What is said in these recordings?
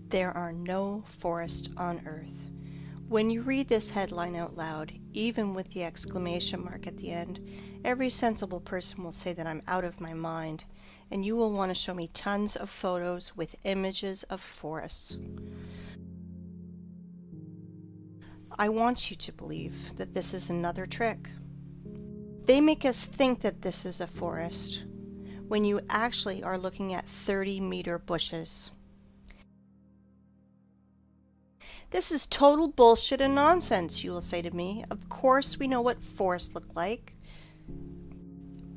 There are no forests on Earth. When you read this headline out loud, even with the exclamation mark at the end, every sensible person will say that I'm out of my mind, and you will want to show me tons of photos with images of forests. I want you to believe that this is another trick. They make us think that this is a forest, when you actually are looking at 30-meter bushes. This is total bullshit and nonsense, you will say to me. Of course we know what forests look like,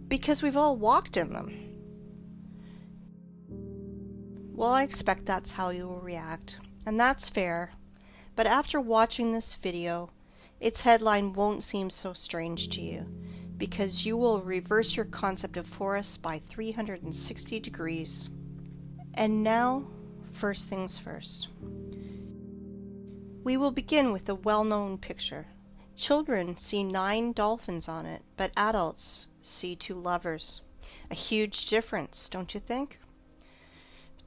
because we've all walked in them. Well, I expect that's how you will react, and that's fair. But after watching this video, its headline won't seem so strange to you, because you will reverse your concept of forests by 360 degrees. And now, first things first. We will begin with a well-known picture. Children see 9 dolphins on it, but adults see 2 lovers. A huge difference, don't you think?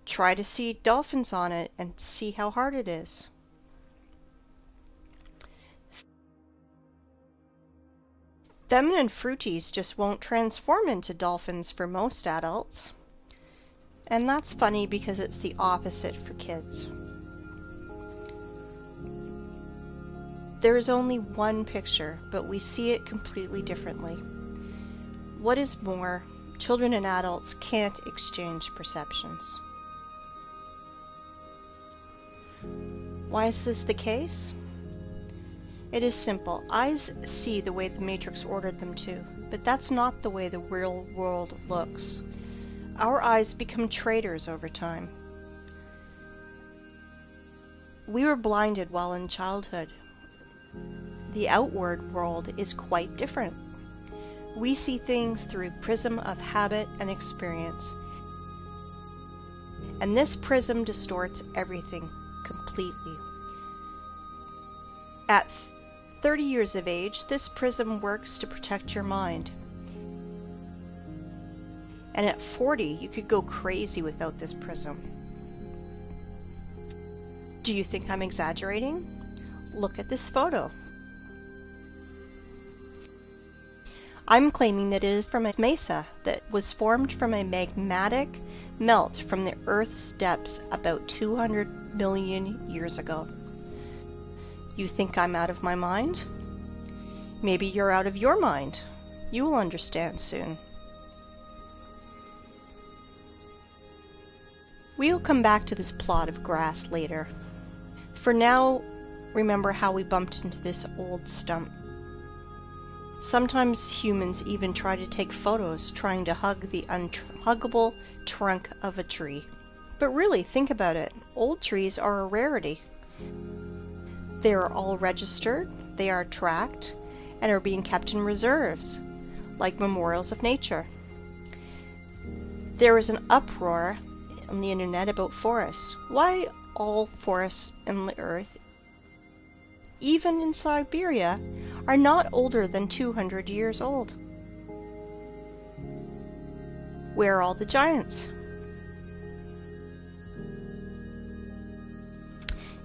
Try to see dolphins on it and see how hard it is. Feminine fruities just won't transform into dolphins for most adults. And that's funny because it's the opposite for kids. There is only one picture, but we see it completely differently. What is more, children and adults can't exchange perceptions. Why is this the case? It is simple. Eyes see the way the Matrix ordered them to, but that's not the way the real world looks. Our eyes become traitors over time. We were blinded while in childhood. The outward world is quite different. We see things through a prism of habit and experience. And this prism distorts everything completely. At 30 years of age, this prism works to protect your mind. And at 40, you could go crazy without this prism. Do you think I'm exaggerating? Look at this photo. I'm claiming that it is from a mesa that was formed from a magmatic melt from the Earth's depths about 200 million years ago. You think I'm out of my mind? Maybe you're out of your mind. You will understand soon. We'll come back to this plot of grass later. For now, remember how we bumped into this old stump. Sometimes humans even try to take photos trying to hug the unhuggable trunk of a tree. But really, think about it. Old trees are a rarity. They are all registered, they are tracked, and are being kept in reserves, like memorials of nature. There is an uproar on the internet about forests. Why all forests in the earth, even in Siberia, are not older than 200 years old? Where are all the giants?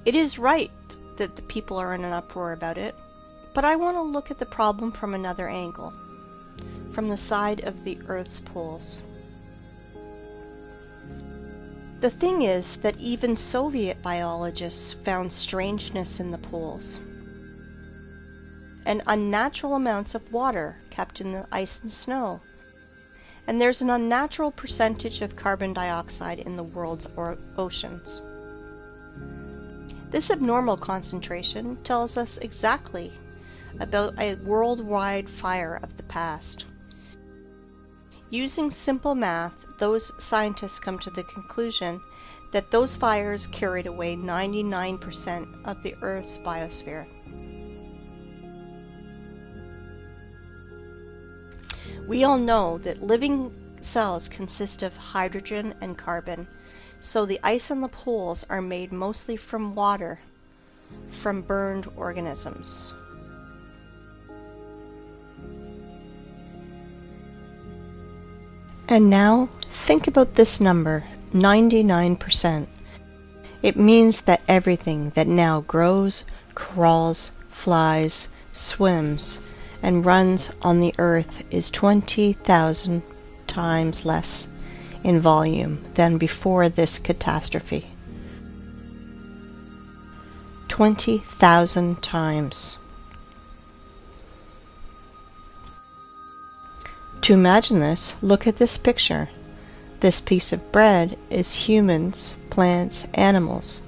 It is right that the people are in an uproar about it, but I want to look at the problem from another angle, from the side of the Earth's poles. The thing is that even Soviet biologists found strangeness in the poles, and unnatural amounts of water kept in the ice and snow, and there's an unnatural percentage of carbon dioxide in the world's oceans. This abnormal concentration tells us exactly about a worldwide fire of the past. Using simple math, those scientists come to the conclusion that those fires carried away 99% of the Earth's biosphere. We all know that living cells consist of hydrogen and carbon, so the ice on the poles are made mostly from water, from burned organisms. And now, think about this number, 99%. It means that everything that now grows, crawls, flies, swims, and runs on the earth is 20,000 times less in volume than before this catastrophe. 20,000 times. To imagine this, look at this picture. This piece of bread is humans, plants, animals.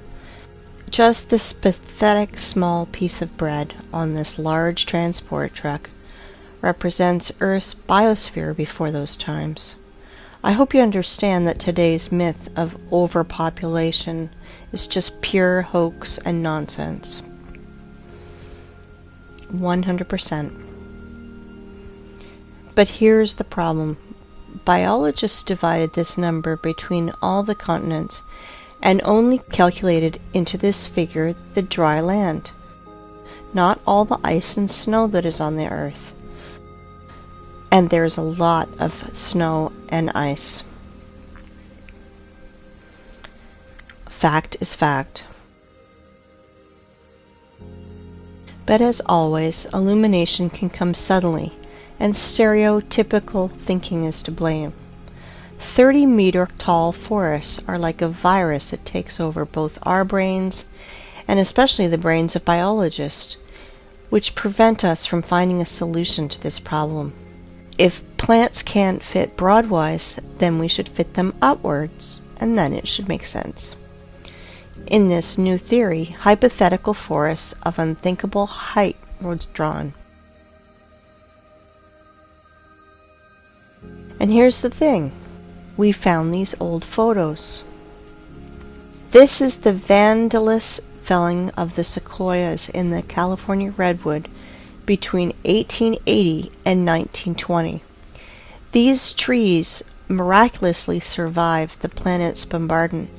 Just this pathetic small piece of bread on this large transport truck represents Earth's biosphere before those times. I hope you understand that today's myth of overpopulation is just pure hoax and nonsense. 100%. But here's the problem. Biologists divided this number between all the continents and only calculated into this figure the dry land, not all the ice and snow that is on the earth. And there's a lot of snow and ice. Fact is fact. But as always, illumination can come suddenly, and stereotypical thinking is to blame. 30-meter tall forests are like a virus that takes over both our brains and especially the brains of biologists, which prevent us from finding a solution to this problem. If plants can't fit broadwise, then we should fit them upwards, and then it should make sense. In this new theory, hypothetical forests of unthinkable height was drawn. And here's the thing. We found these old photos. This is the vandalous felling of the sequoias in the California redwood between 1880 and 1920. These trees miraculously survived the planet's bombardment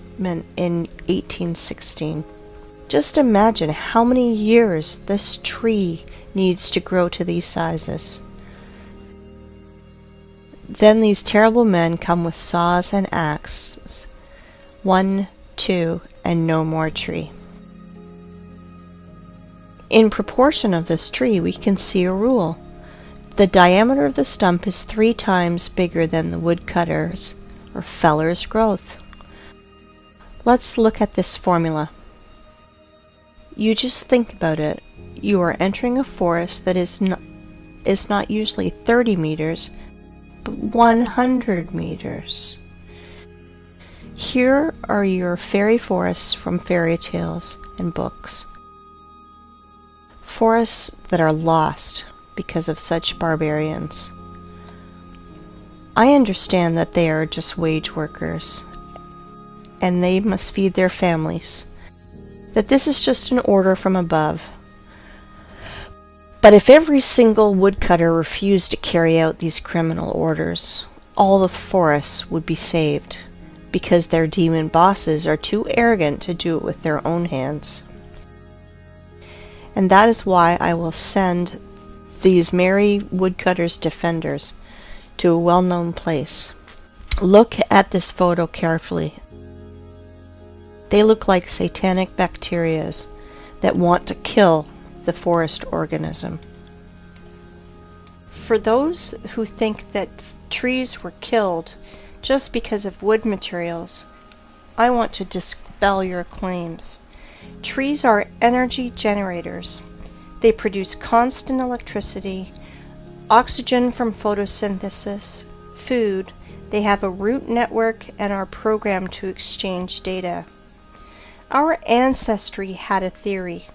in 1816. Just imagine how many years this tree needs to grow to these sizes. Then these terrible men come with saws and axes. 1, 2, and no more tree. In proportion of this tree, we can see a rule. The diameter of the stump is 3 times bigger than the woodcutter's or feller's growth. Let's look at this formula. You just think about it. You are entering a forest that is not usually 30 meters, but 100 meters. Here are your fairy forests from fairy tales and books. Forests that are lost because of such barbarians. I understand that they are just wage workers, and they must feed their families, that this is just an order from above. But if every single woodcutter refused to carry out these criminal orders, all the forests would be saved, because their demon bosses are too arrogant to do it with their own hands. And that is why I will send these merry woodcutters' defenders to a well-known place. Look at this photo carefully. They look like satanic bacterias that want to kill the forest organism. For those who think that trees were killed just because of wood materials, I want to dispel your claims. Trees are energy generators. They produce constant electricity, oxygen from photosynthesis, food. They have a root network and are programmed to exchange data. Our ancestry had a theory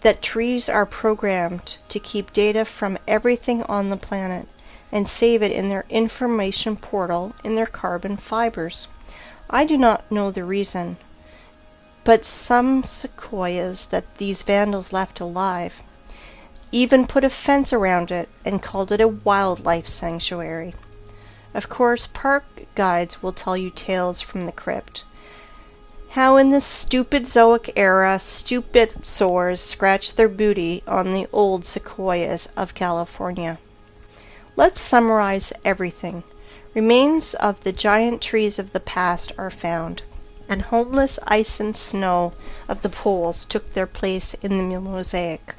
that trees are programmed to keep data from everything on the planet and save it in their information portal in their carbon fibers. I do not know the reason, but some sequoias that these vandals left alive even put a fence around it and called it a wildlife sanctuary. Of course, park guides will tell you tales from the crypt. How in the stupid Zoic era, stupid sores scratched their booty on the old sequoias of California. Let's summarize everything. Remains of the giant trees of the past are found, and homeless ice and snow of the poles took their place in the mosaic.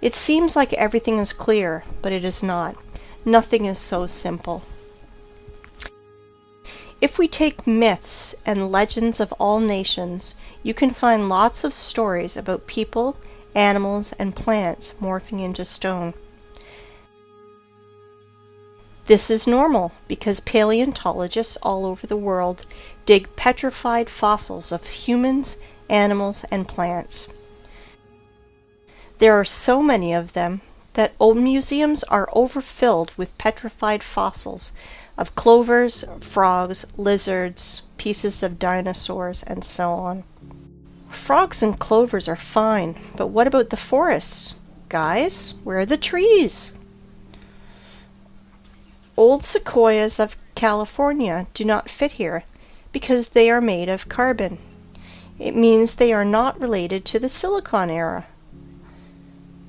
It seems like everything is clear, but it is not. Nothing is so simple. If we take myths and legends of all nations, you can find lots of stories about people, animals, and plants morphing into stone. This is normal because paleontologists all over the world dig petrified fossils of humans, animals, and plants. There are so many of them that old museums are overfilled with petrified fossils of clovers, frogs, lizards, pieces of dinosaurs, and so on. Frogs and clovers are fine, but what about the forests? Guys, where are the trees? Old sequoias of California do not fit here because they are made of carbon. It means they are not related to the Silicon era.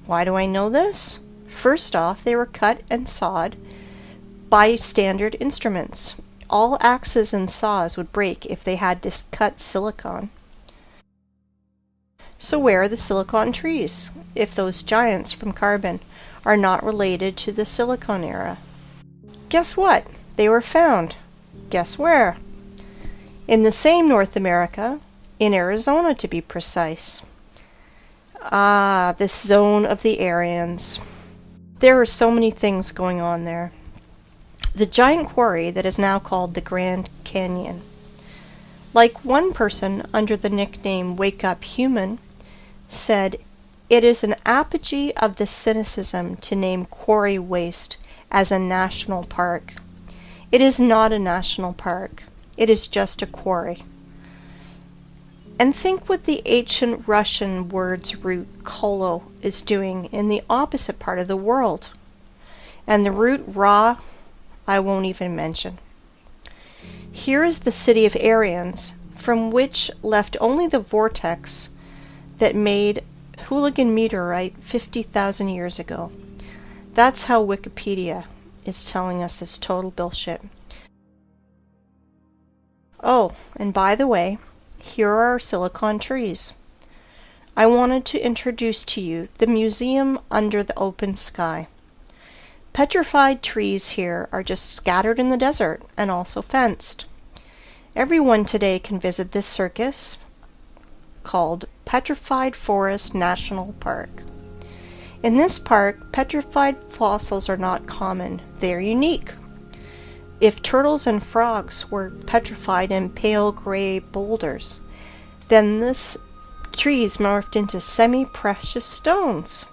Why do I know this? First off, they were cut and sawed by standard instruments. All axes and saws would break if they had to cut silicon. So where are the silicon trees, if those giants from carbon are not related to the Silicon era? Guess what? They were found. Guess where? In the same North America, in Arizona to be precise. Ah, this zone of the Aryans. There are so many things going on there. The giant quarry that is now called the Grand Canyon. Like one person under the nickname Wake Up Human said, it is an apogee of the cynicism to name Quarry Waste as a national park. It is not a national park. It is just a quarry. And think what the ancient Russian word's root kolo is doing in the opposite part of the world. And the root ra, I won't even mention. Here is the city of Aryans, from which left only the vortex that made Hooligan meteorite 50,000 years ago. That's how Wikipedia is telling us this total bullshit. Oh, and by the way, here are our silicon trees. I wanted to introduce to you the museum under the open sky. Petrified trees here are just scattered in the desert and also fenced. Everyone today can visit this circus called Petrified Forest National Park. In this park, petrified fossils are not common. They are unique. If turtles and frogs were petrified in pale gray boulders, then this trees morphed into semi-precious stones.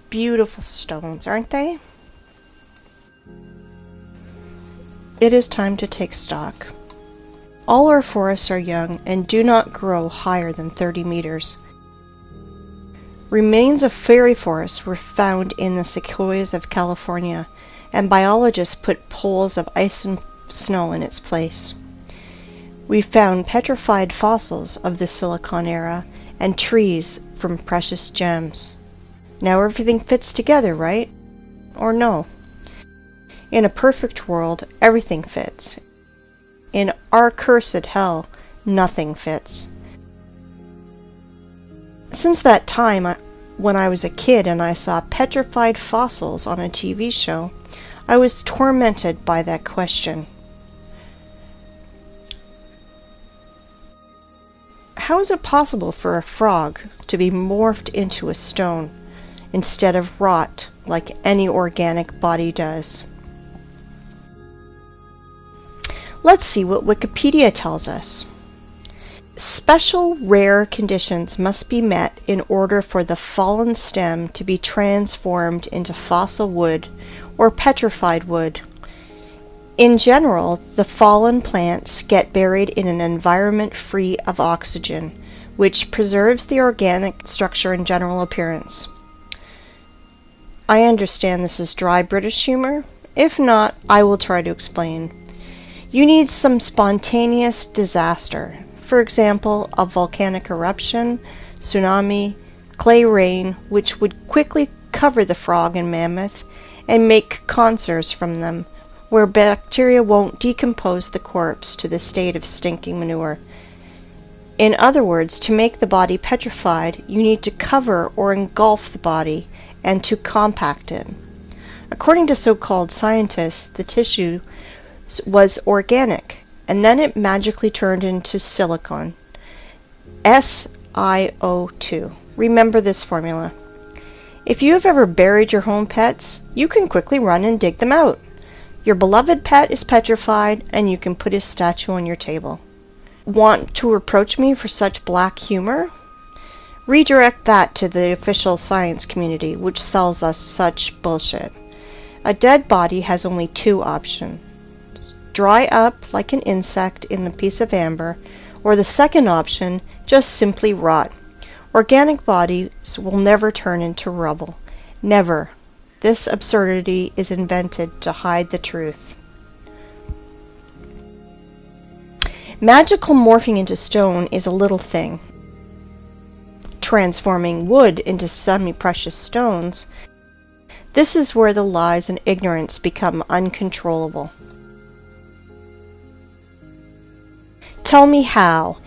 Beautiful stones, aren't they? It is time to take stock. All our forests are young and do not grow higher than 30 meters. Remains of fairy forests were found in the sequoias of California, and biologists put poles of ice and snow in its place. We found petrified fossils of the Silicon era and trees from precious gems. Now everything fits together, right? Or no? In a perfect world, everything fits. In our cursed hell, nothing fits. Since that time, when I was a kid and I saw petrified fossils on a TV show, I was tormented by that question. How is it possible for a frog to be morphed into a stone instead of rot like any organic body does? Let's see what Wikipedia tells us. Special rare conditions must be met in order for the fallen stem to be transformed into fossil wood or petrified wood. In general, the fallen plants get buried in an environment free of oxygen, which preserves the organic structure and general appearance. I understand this is dry British humor. If not, I will try to explain. You need some spontaneous disaster. For example, a volcanic eruption, tsunami, clay rain, which would quickly cover the frog and mammoth and make conserves from them, where bacteria won't decompose the corpse to the state of stinking manure. In other words, to make the body petrified, you need to cover or engulf the body and to compact it. According to so-called scientists, the tissue was organic, and then it magically turned into silicon. SiO2. Remember this formula. If you have ever buried your home pets, you can quickly run and dig them out. Your beloved pet is petrified, and you can put his statue on your table. Want to reproach me for such black humor? Redirect that to the official science community, which sells us such bullshit. A dead body has only two options. Dry up like an insect in a piece of amber, or the second option, just simply rot. Organic bodies will never turn into rubble. Never. This absurdity is invented to hide the truth. Magical morphing into stone is a little thing. Transforming wood into semi-precious stones, this is where the lies and ignorance become uncontrollable. Tell me how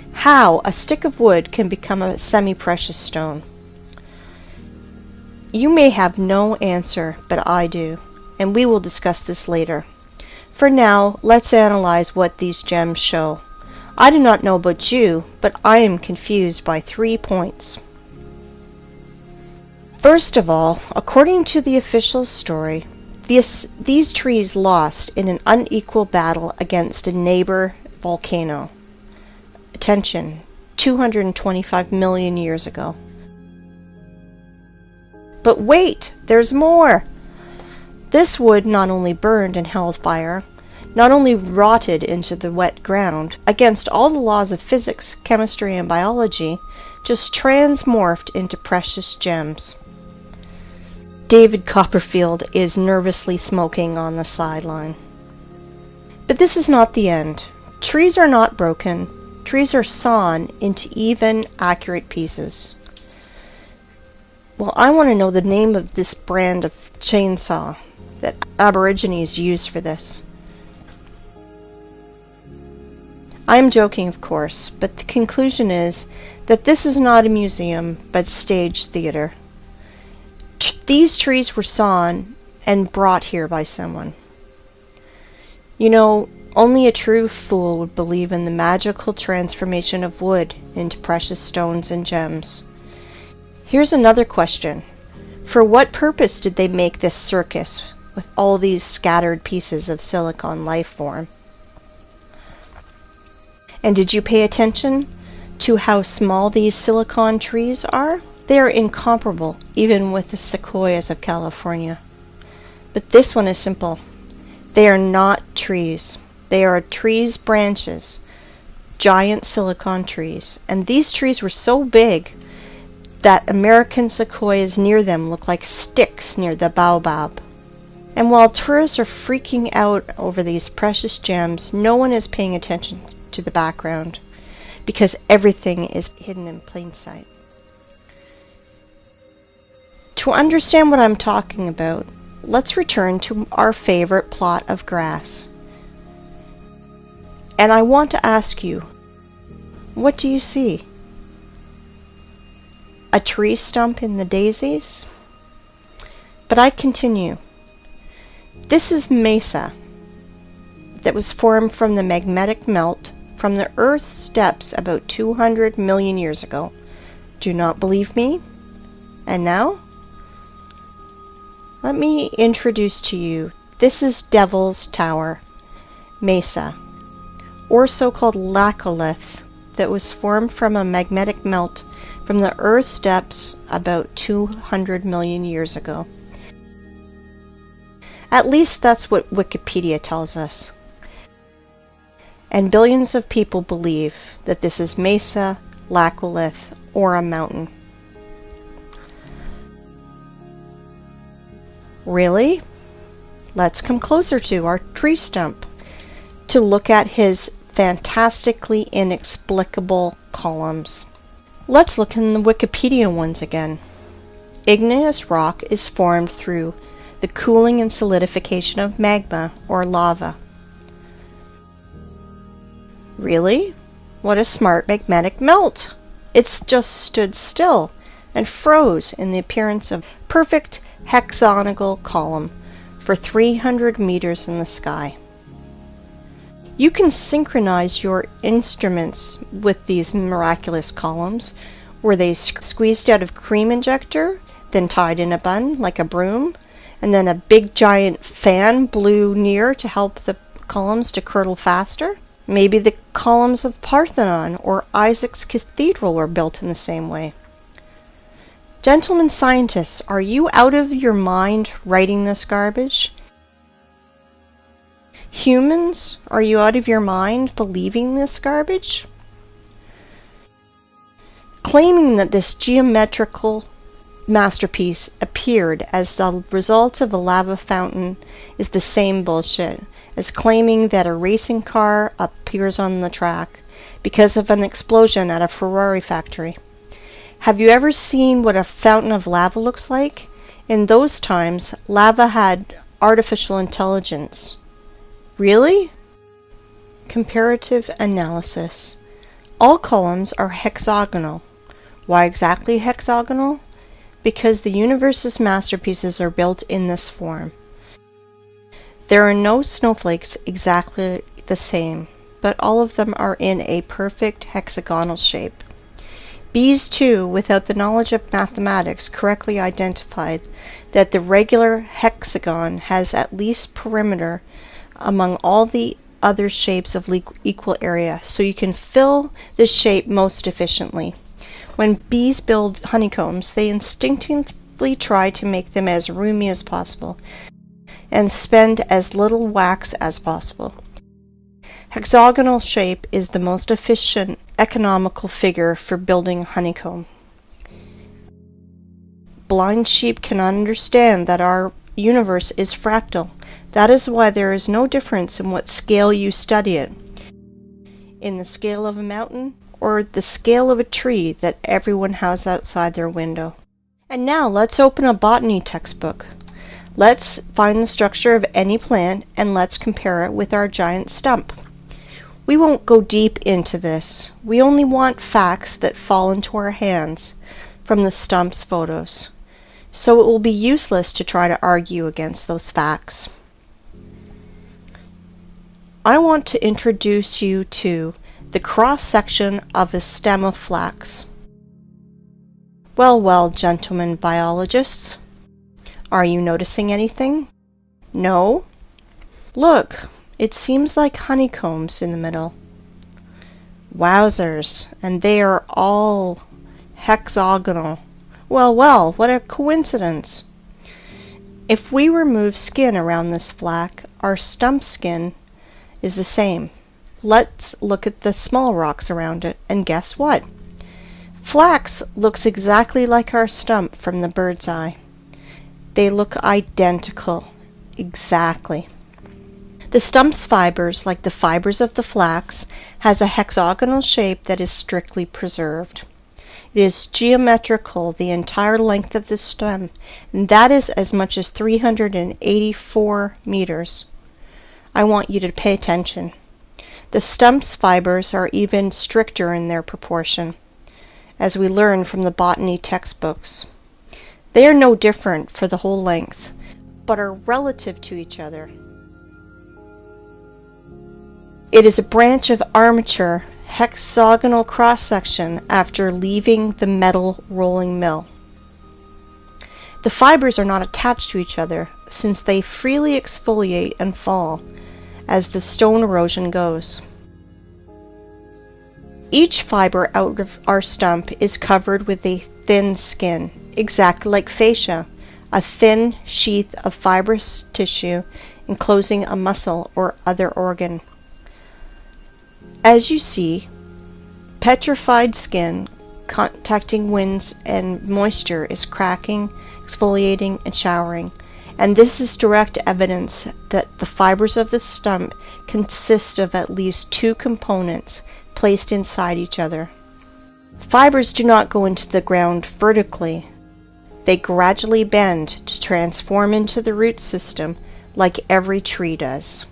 a stick of wood can become a semi-precious stone. You may have no answer, but I do, and we will discuss this later. For now, let's analyze what these gems show. I do not know about you, but I am confused by 3 points. First of all, according to the official story, these trees lost in an unequal battle against a neighbor volcano. Attention, 225 million years ago. But wait, there's more! This wood not only burned and held fire, not only rotted into the wet ground, against all the laws of physics, chemistry, and biology, just transmorphed into precious gems. David Copperfield is nervously smoking on the sideline. But this is not the end. Trees are not broken. Trees are sawn into even, accurate pieces. Well, I want to know the name of this brand of chainsaw that Aborigines use for this. I am joking, of course, but the conclusion is that this is not a museum, but stage theater. These trees were sawn and brought here by someone. You know, only a true fool would believe in the magical transformation of wood into precious stones and gems. Here's another question. For what purpose did they make this circus with all these scattered pieces of silicon life form? And did you pay attention to how small these silicon trees are? They are incomparable, even with the sequoias of California. But this one is simple. They are not trees. They are trees' branches, giant silicon trees. And these trees were so big that American sequoias near them look like sticks near the baobab. And while tourists are freaking out over these precious gems, no one is paying attention to the background, because everything is hidden in plain sight. To understand what I'm talking about, let's return to our favorite plot of grass. And I want to ask you, what do you see? A tree stump in the daisies? But I continue. This is mesa that was formed from the magnetic melt from the Earth's depths about 200 million years ago. Do not believe me? And now? Let me introduce to you, this is Devil's Tower, mesa, or so-called laccolith, that was formed from a magnetic melt from the Earth's depths about 200 million years ago. At least that's what Wikipedia tells us. And billions of people believe that this is mesa, laccolith, or a mountain. Really? Let's come closer to our tree stump. to look at his fantastically inexplicable columns. Let's look in the Wikipedia ones again. Igneous rock is formed through the cooling and solidification of magma or lava. Really? What a smart magnetic melt! It's just stood still and froze in the appearance of a perfect hexagonal column for 300 meters in the sky. You can synchronize your instruments with these miraculous columns. Were they squeezed out of cream injector, then tied in a bun like a broom, and then a big giant fan blew near to help the columns to curdle faster? Maybe the columns of Parthenon or Isaac's Cathedral were built in the same way. Gentlemen scientists, are you out of your mind writing this garbage? Humans, are you out of your mind believing this garbage? Claiming that this geometrical masterpiece appeared as the result of a lava fountain is the same bullshit as claiming that a racing car appears on the track because of an explosion at a Ferrari factory. Have you ever seen what a fountain of lava looks like? In those times, lava had artificial intelligence. Really? Comparative analysis. All columns are hexagonal. Why exactly hexagonal? Because the universe's masterpieces are built in this form. There are no snowflakes exactly the same, but all of them are in a perfect hexagonal shape. Bees, too, without the knowledge of mathematics, correctly identified that the regular hexagon has at least perimeter among all the other shapes of equal area, so you can fill this shape most efficiently. When bees build honeycombs, they instinctively try to make them as roomy as possible and spend as little wax as possible. Hexagonal shape is the most efficient, economical figure for building honeycomb. Blind sheep cannot understand that our universe is fractal. That is why there is no difference in what scale you study it. In the scale of a mountain or the scale of a tree that everyone has outside their window. And now let's open a botany textbook. Let's find the structure of any plant and let's compare it with our giant stump. We won't go deep into this. We only want facts that fall into our hands from the Stumps photos. So it will be useless to try to argue against those facts. I want to introduce you to the cross-section of a stem of flax. Well, gentlemen biologists, are you noticing anything? No? Look, it seems like honeycombs in the middle. Wowzers, and they are all hexagonal. Well, what a coincidence. If we remove skin around this flax, our stump skin is the same. Let's look at the small rocks around it, and guess what? Flax looks exactly like our stump from the bird's eye. They look identical. Exactly. The stump's fibers, like the fibers of the flax, has a hexagonal shape that is strictly preserved. It is geometrical the entire length of the stem, and that is as much as 384 meters. I want you to pay attention. The stump's fibers are even stricter in their proportion, as we learn from the botany textbooks. They are no different for the whole length, but are relative to each other. It is a branch of armature hexagonal cross-section after leaving the metal rolling mill. The fibers are not attached to each other, since they freely exfoliate and fall as the stone erosion goes. Each fiber out of our stump is covered with a thin skin, exactly like fascia, a thin sheath of fibrous tissue enclosing a muscle or other organ. As you see, petrified skin contacting winds and moisture is cracking, exfoliating, and showering, and this is direct evidence that the fibers of the stump consist of at least two components placed inside each other. Fibers do not go into the ground vertically. They gradually bend to transform into the root system like every tree does.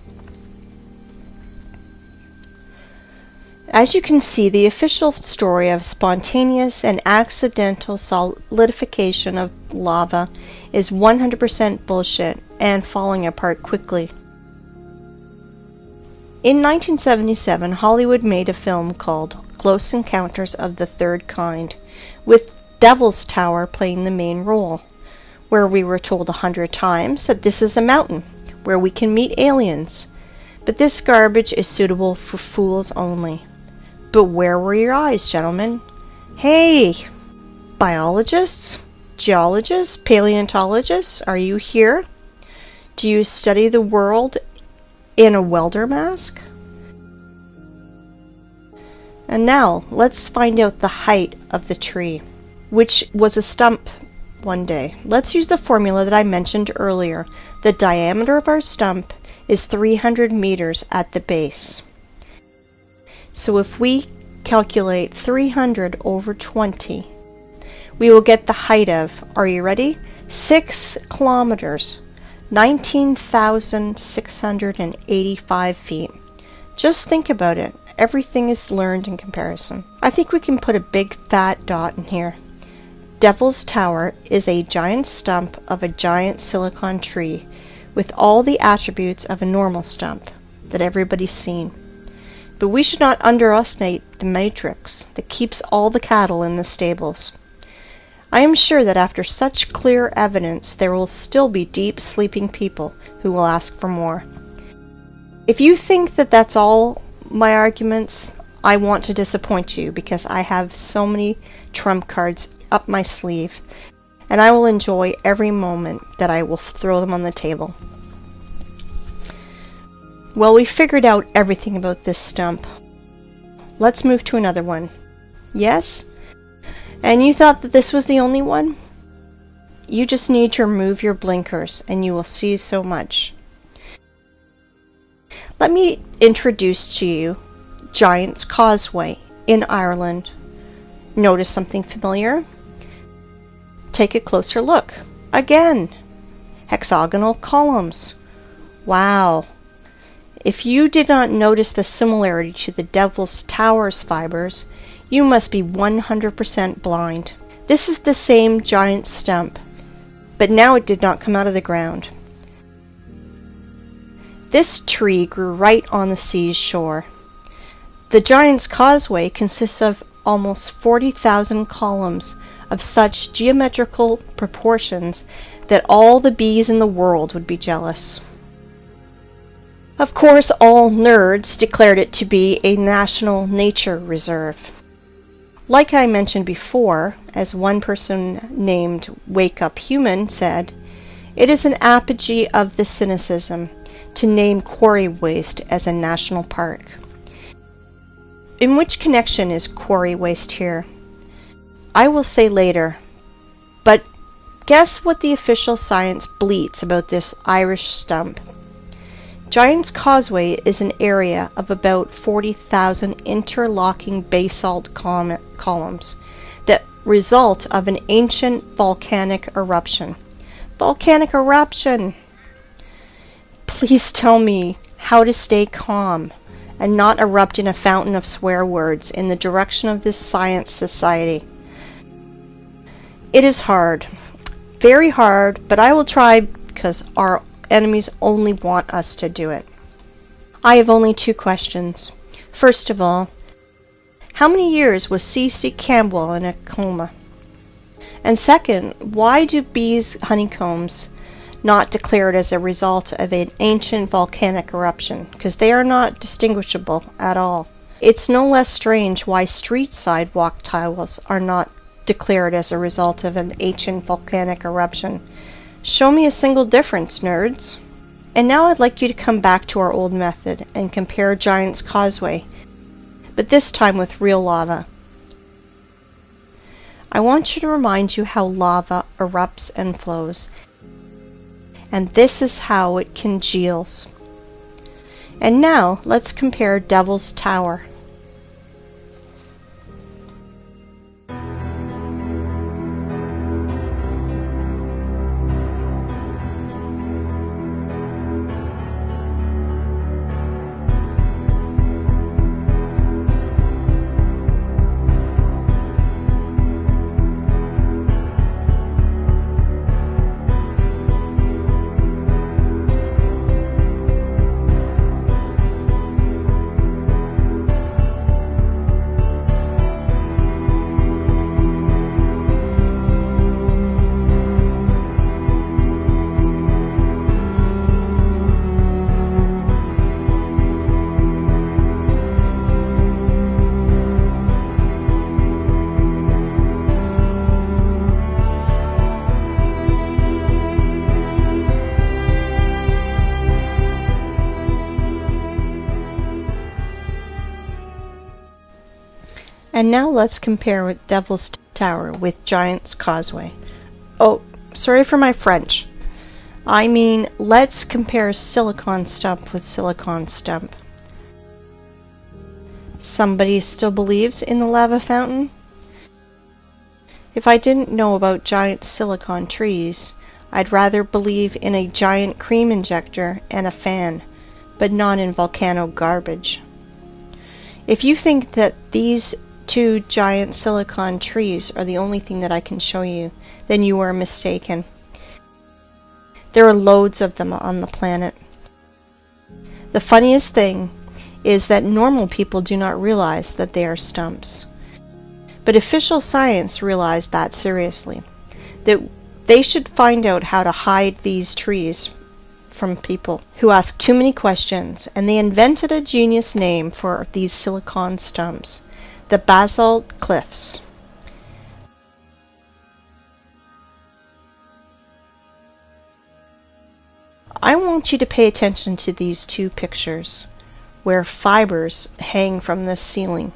As you can see, the official story of spontaneous and accidental solidification of lava is 100% bullshit and falling apart quickly. In 1977, Hollywood made a film called Close Encounters of the Third Kind, with Devil's Tower playing the main role, where we were told 100 times that this is a mountain where we can meet aliens, but this garbage is suitable for fools only. But where were your eyes, gentlemen? Hey, biologists, geologists, paleontologists, are you here? Do you study the world in a welder mask? And now, let's find out the height of the tree, which was a stump one day. Let's use the formula that I mentioned earlier. The diameter of our stump is 300 meters at the base. So if we calculate 300 over 20, we will get the height of, are you ready? 6 kilometers, 19,685 feet. Just think about it. Everything is learned in comparison. I think we can put a big fat dot in here. Devil's Tower is a giant stump of a giant silicon tree with all the attributes of a normal stump that everybody's seen. But we should not underestimate the matrix that keeps all the cattle in the stables. I am sure that after such clear evidence, there will still be deep sleeping people who will ask for more. If you think that that's all my arguments, I want to disappoint you, because I have so many trump cards up my sleeve, and I will enjoy every moment that I will throw them on the table. Well, we figured out everything about this stump. Let's move to another one. Yes? And you thought that this was the only one? You just need to remove your blinkers and you will see so much. Let me introduce to you Giant's Causeway in Ireland. Notice something familiar? Take a closer look. Again, hexagonal columns. Wow. If you did not notice the similarity to the Devil's Tower's fibers, you must be 100% blind. This is the same giant stump, but now it did not come out of the ground. This tree grew right on the sea's shore. The Giant's Causeway consists of almost 40,000 columns of such geometrical proportions that all the bees in the world would be jealous. Of course, all nerds declared it to be a national nature reserve. Like I mentioned before, as one person named Wake Up Human said, it is an apogee of the cynicism to name quarry waste as a national park. In which connection is quarry waste here? I will say later, but guess what the official science bleats about this Irish stump? Giant's Causeway is an area of about 40,000 interlocking basalt columns that result of an ancient volcanic eruption. Volcanic eruption! Please tell me how to stay calm and not erupt in a fountain of swear words in the direction of this science society. It is hard, very hard, but I will try because our enemies only want us to do it. I have only 2 questions. First of all, how many years was C.C. Campbell in a coma? And second, why do bees' honeycombs not declared as a result of an ancient volcanic eruption? Because they are not distinguishable at all. It's no less strange why street sidewalk tiles are not declared as a result of an ancient volcanic eruption. Show me a single difference, nerds. And now I'd like you to come back to our old method and compare Giant's Causeway, but this time with real lava. I want you to remind you how lava erupts and flows. and this is how it congeals. And now let's compare Devil's Tower. And now let's compare with Devil's Tower with Giant's Causeway. Oh, sorry for my French. I mean, let's compare Silicon Stump with Silicon Stump. Somebody still believes in the lava fountain? If I didn't know about giant silicon trees, I'd rather believe in a giant cream injector and a fan, but not in volcano garbage. If you think that these two giant silicon trees are the only thing that I can show you, then you are mistaken. There are loads of them on the planet. The funniest thing is that normal people do not realize that they are stumps. But official science realized that seriously, that they should find out how to hide these trees from people who ask too many questions, and they invented a genius name for these silicon stumps: the basalt cliffs. I want you to pay attention to these two pictures, where fibers hang from the ceiling.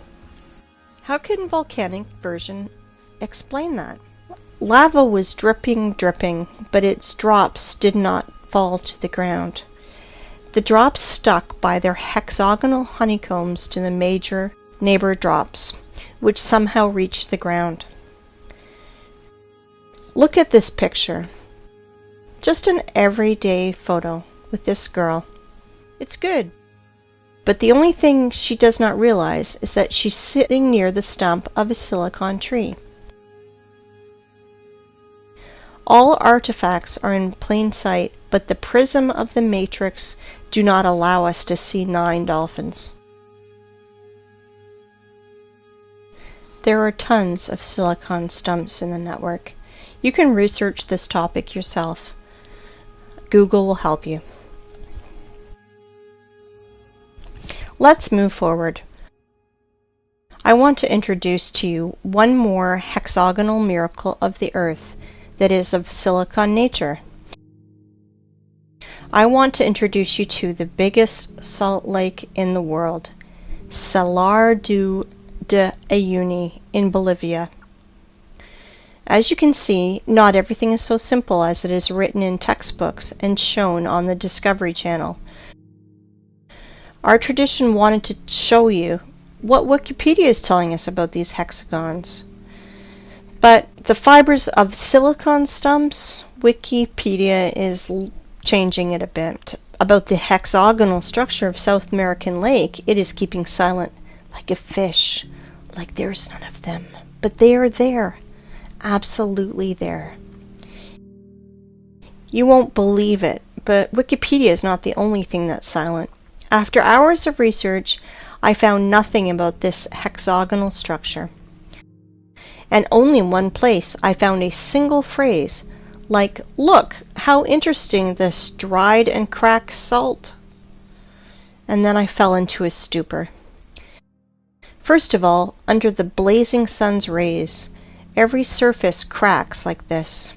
How can volcanic version explain that? Lava was dripping, but its drops did not fall to the ground. The drops stuck by their hexagonal honeycombs to the major neighbor drops, which somehow reached the ground. Look at this picture. Just an everyday photo with this girl. It's good. But the only thing she does not realize is that she's sitting near the stump of a silicon tree. All artifacts are in plain sight, but the prism of the matrix do not allow us to see 9 dolphins. There are tons of silicon stumps in the network. You can research this topic yourself. Google will help you. Let's move forward. I want to introduce to you one more hexagonal miracle of the Earth that is of silicon nature. I want to introduce you to the biggest salt lake in the world, Salar de Uyuni in Bolivia. As you can see, not everything is so simple as it is written in textbooks and shown on the Discovery Channel. Our tradition wanted to show you what Wikipedia is telling us about these hexagons. But the fibers of silicon stumps, Wikipedia is changing it a bit. About the hexagonal structure of South American Lake, it is keeping silent, like a fish, like there's none of them. But they are there, absolutely there. You won't believe it, but Wikipedia is not the only thing that's silent. After hours of research, I found nothing about this hexagonal structure. And only in one place I found a single phrase, like, "Look, how interesting this dried and cracked salt." And then I fell into a stupor. First of all, under the blazing sun's rays, every surface cracks like this.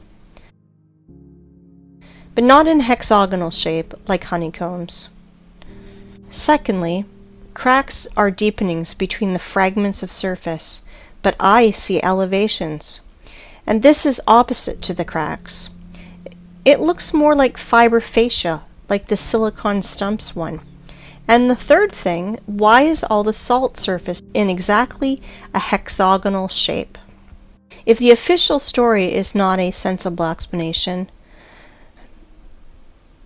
But not in hexagonal shape, like honeycombs. Secondly, cracks are deepenings between the fragments of surface, but I see elevations. And this is opposite to the cracks. It looks more like fiber fascia, like the silicon Stumps one. And the third thing, why is all the salt surface in exactly a hexagonal shape? If the official story is not a sensible explanation,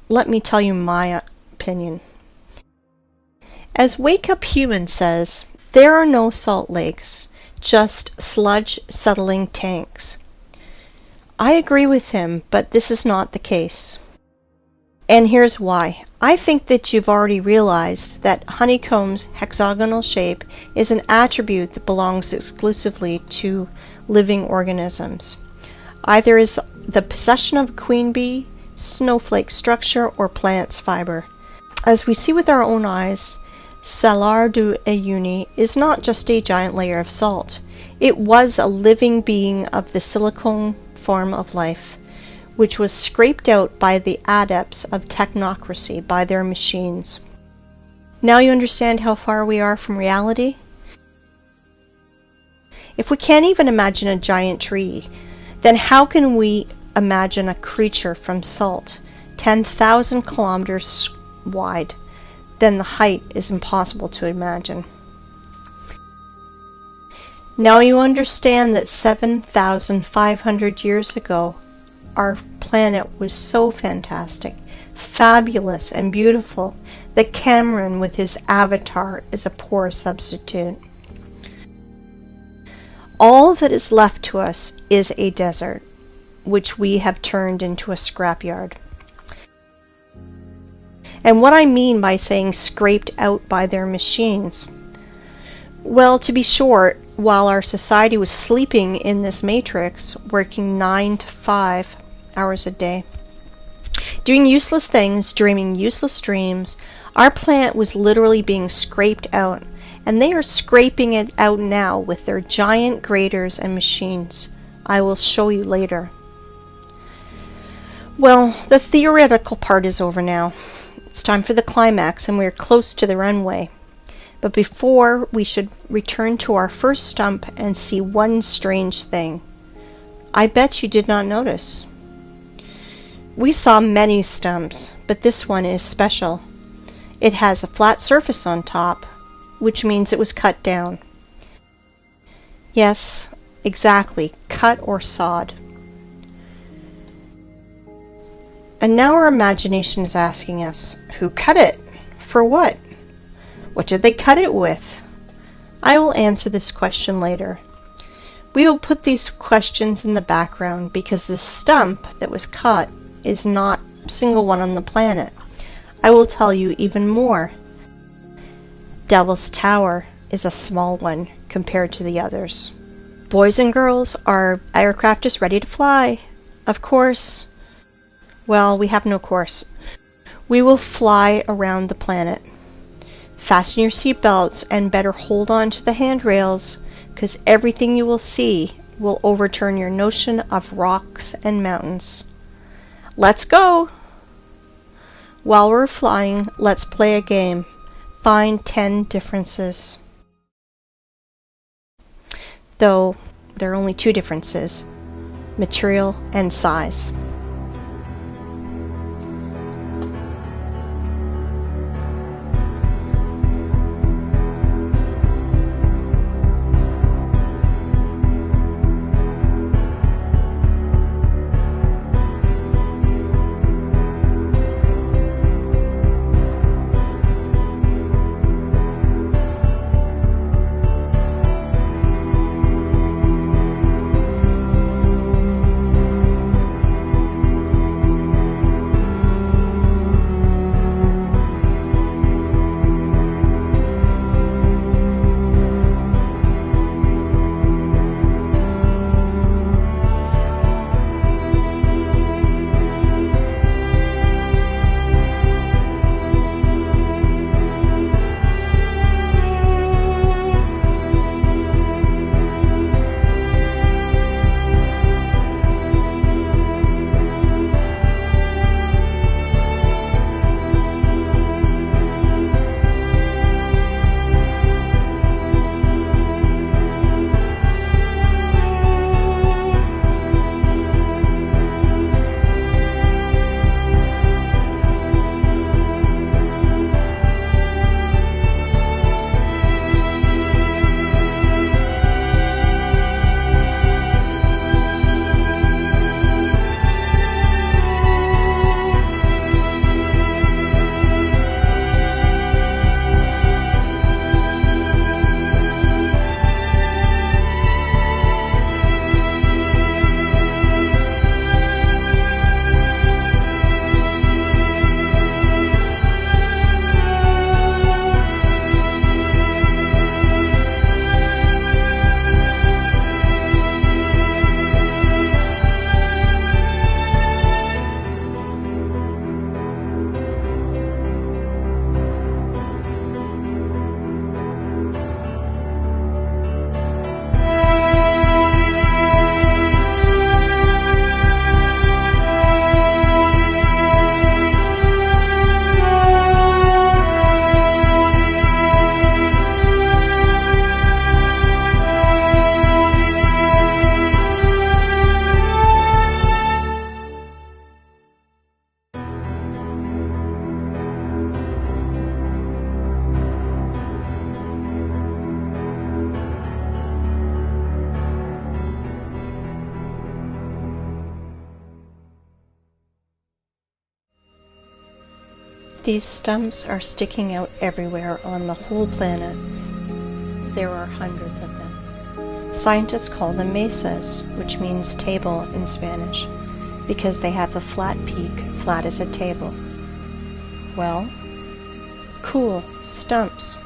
let me tell you my opinion. As Wake Up Human says, there are no salt lakes, just sludge settling tanks. I agree with him, but this is not the case. And here's why. I think that you've already realized that honeycomb's hexagonal shape is an attribute that belongs exclusively to living organisms. Either is the possession of a queen bee, snowflake structure, or plant's fiber. As we see with our own eyes, Salar du Uyuni is not just a giant layer of salt. It was a living being of the silicone form of life, which was scraped out by the adepts of technocracy, by their machines. Now you understand how far we are from reality? If we can't even imagine a giant tree, then how can we imagine a creature from salt, 10,000 kilometers wide? Then the height is impossible to imagine. Now you understand that 7,500 years ago, our planet was so fantastic, fabulous, and beautiful that Cameron with his avatar is a poor substitute. All that is left to us is a desert, which we have turned into a scrapyard. And what I mean by saying scraped out by their machines, well, to be short, while our society was sleeping in this matrix, working 9 to 5 hours a day, doing useless things, dreaming useless dreams, our planet was literally being scraped out, and they are scraping it out now with their giant graders and machines. I will show you later. Well, the theoretical part is over now. It's time for the climax, and we are close to the runway. But before, we should return to our first stump and see one strange thing. I bet you did not notice. We saw many stumps, but this one is special. It has a flat surface on top, which means it was cut down. Yes, exactly, cut or sawed. And now our imagination is asking us, who cut it? For what? What did they cut it with? I will answer this question later. We will put these questions in the background because the stump that was cut is not a single one on the planet. I will tell you even more. Devil's Tower is a small one compared to the others. Boys and girls, our aircraft is ready to fly. Of course. Well, we have no course. We will fly around the planet. Fasten your seatbelts and better hold on to the handrails, because everything you will see will overturn your notion of rocks and mountains. Let's go! While we're flying, let's play a game. Find 10 differences. Though there are only 2 differences, material and size. These stumps are sticking out everywhere on the whole planet. There are hundreds of them. Scientists call them mesas, which means table in Spanish, because they have a flat peak, flat as a table. Well, cool, stumps.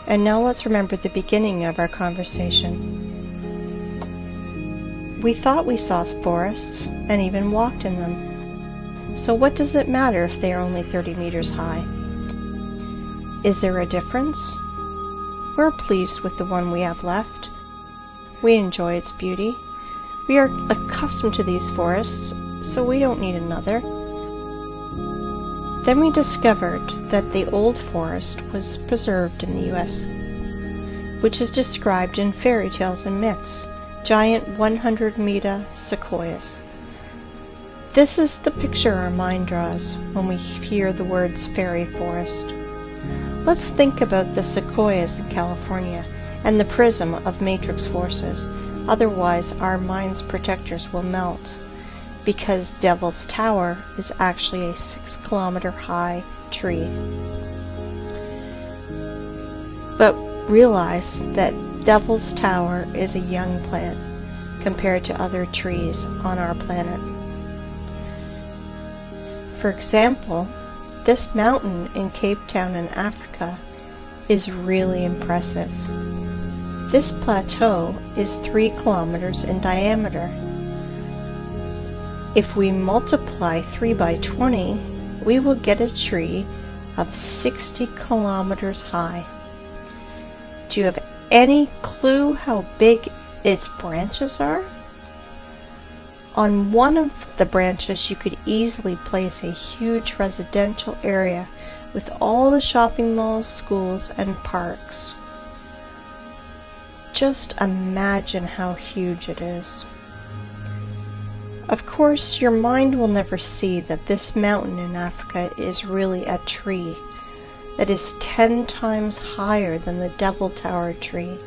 And now let's remember the beginning of our conversation. We thought we saw forests and even walked in them. So what does it matter if they are only 30 meters high? Is there a difference? We're pleased with the one we have left. We enjoy its beauty. We are accustomed to these forests, so we don't need another. Then we discovered that the old forest was preserved in the US, which is described in fairy tales and myths, giant 100-meter sequoias. This is the picture our mind draws when we hear the words fairy forest. Let's think about the sequoias in California and the prism of matrix forces, otherwise our mind's protectors will melt, because Devil's Tower is actually a 6-kilometer high tree. But realize that Devil's Tower is a young plant compared to other trees on our planet. For example, this mountain in Cape Town in Africa is really impressive. This plateau is 3 kilometers in diameter. If we multiply 3 by 20, we will get a tree of 60 kilometers high. Do you have any clue how big its branches are? On one of the branches, you could easily place a huge residential area with all the shopping malls, schools, and parks. Just imagine how huge it is. Of course, your mind will never see that this mountain in Africa is really a tree that is 10 times higher than the Devil Tower tree,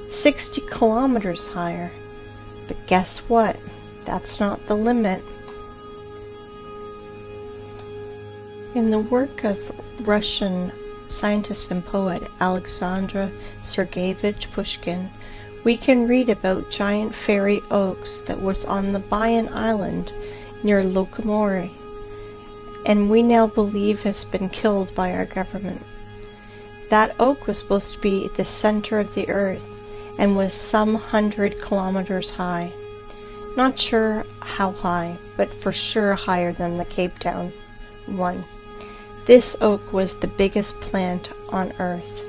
60 kilometers higher. But guess what? That's not the limit. In the work of Russian scientist and poet Alexander Sergeyevich Pushkin, we can read about giant fairy oaks that was on the Bayan Island near Lokomori, and we now believe has been killed by our government. That oak was supposed to be the center of the earth and was some 100 kilometers high. Not sure how high, but for sure higher than the Cape Town one. This oak was the biggest plant on Earth.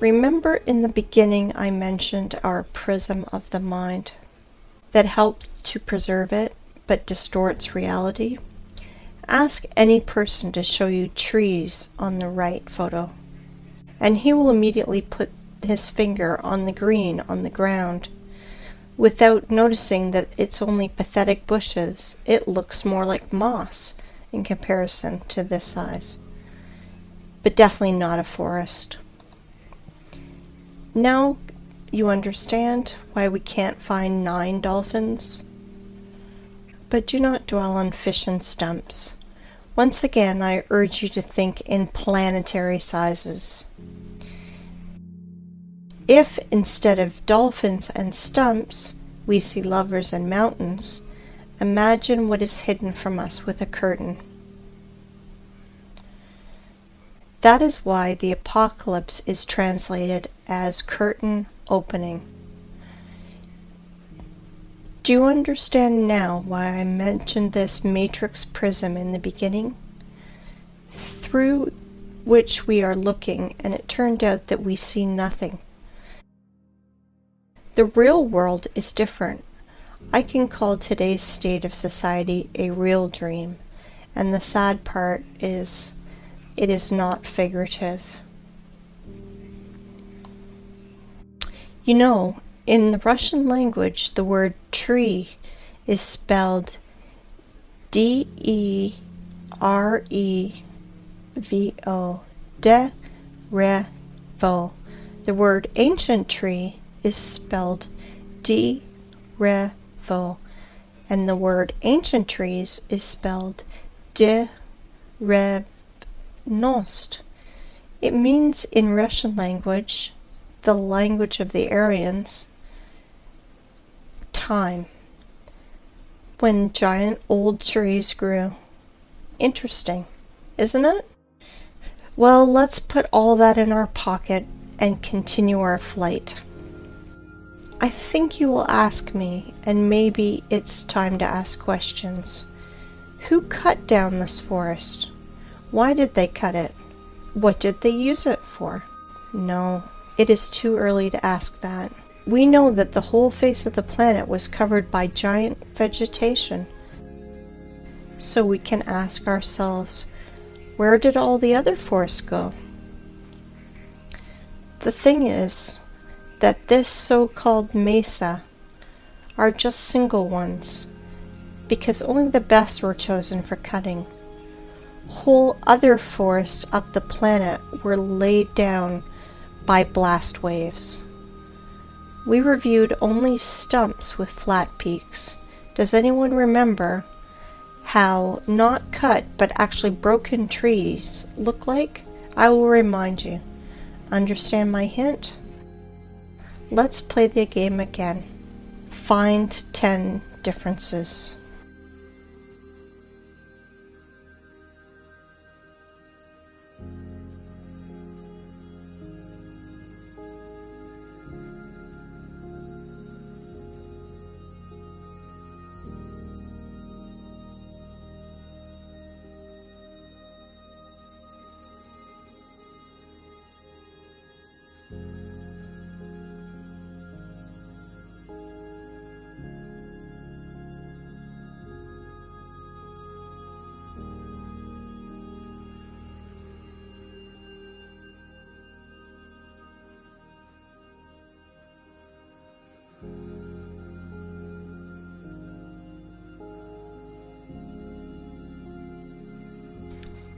Remember in the beginning I mentioned our prism of the mind that helps to preserve it but distorts reality? Ask any person to show you trees on the right photo, and he will immediately put his finger on the green on the ground. Without noticing that it's only pathetic bushes, it looks more like moss in comparison to this size. But definitely not a forest. Now you understand why we can't find 9 dolphins? But do not dwell on fish and stumps. Once again, I urge you to think in planetary sizes. If instead of dolphins and stumps, we see lovers and mountains, imagine what is hidden from us with a curtain. That is why the apocalypse is translated as curtain opening. Do you understand now why I mentioned this matrix prism in the beginning? Through which we are looking, and it turned out that we see nothing. The real world is different. I can call today's state of society a real dream, and the sad part is it is not figurative. You know, in the Russian language, the word tree is spelled D-E-R-E-V-O, de-re-vo. The word ancient tree is spelled D-re-vo, and the word ancient trees is spelled de revnost. It means in Russian language, the language of the Aryans, time, when giant old trees grew. Interesting, isn't it? Well, let's put all that in our pocket and continue our flight. I think you will ask me, and maybe it's time to ask questions. Who cut down this forest? Why did they cut it? What did they use it for? No, it is too early to ask that. We know that the whole face of the planet was covered by giant vegetation. So we can ask ourselves, where did all the other forests go? The thing is that this so-called mesa are just single ones, because only the best were chosen for cutting. Whole other forests up the planet were laid down by blast waves. We reviewed only stumps with flat peaks. Does anyone remember how not cut but actually broken trees look like? I will remind you. Understand my hint? Let's play the game again. Find 10 differences.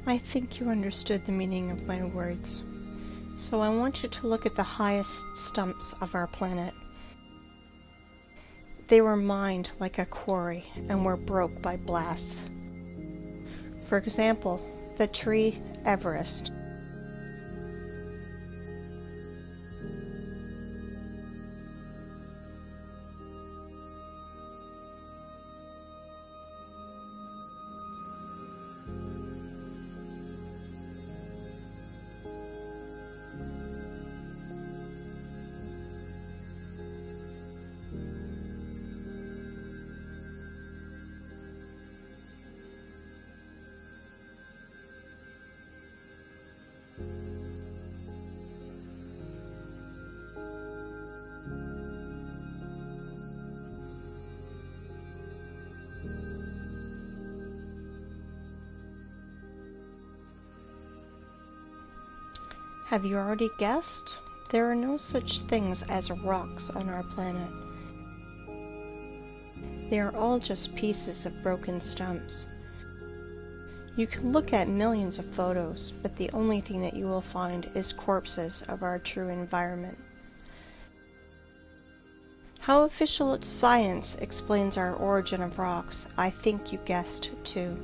I think you understood the meaning of my words. So I want you to look at the highest stumps of our planet. They were mined like a quarry and were broke by blasts. For example, the tree Everest. Have you already guessed? There are no such things as rocks on our planet. They are all just pieces of broken stumps. You can look at millions of photos, but the only thing that you will find is corpses of our true environment. How official science explains our origin of rocks, I think you guessed too.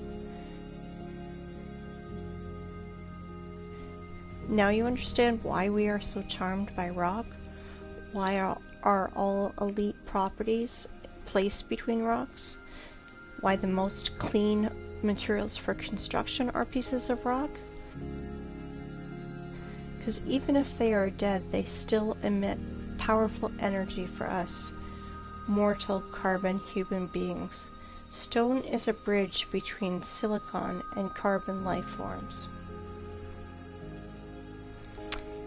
Now you understand why we are so charmed by rock? Why are all elite properties placed between rocks? Why the most clean materials for construction are pieces of rock? Because even if they are dead, they still emit powerful energy for us, mortal carbon human beings. Stone is a bridge between silicon and carbon life forms.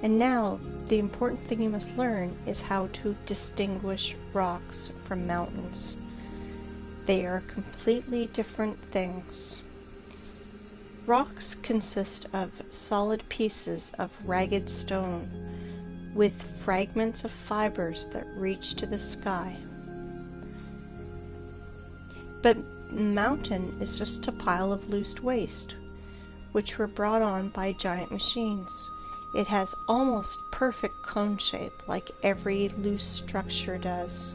And now, the important thing you must learn is how to distinguish rocks from mountains. They are completely different things. Rocks consist of solid pieces of ragged stone with fragments of fibers that reach to the sky. But mountain is just a pile of loose waste, which were brought on by giant machines. It has almost perfect cone shape, like every loose structure does.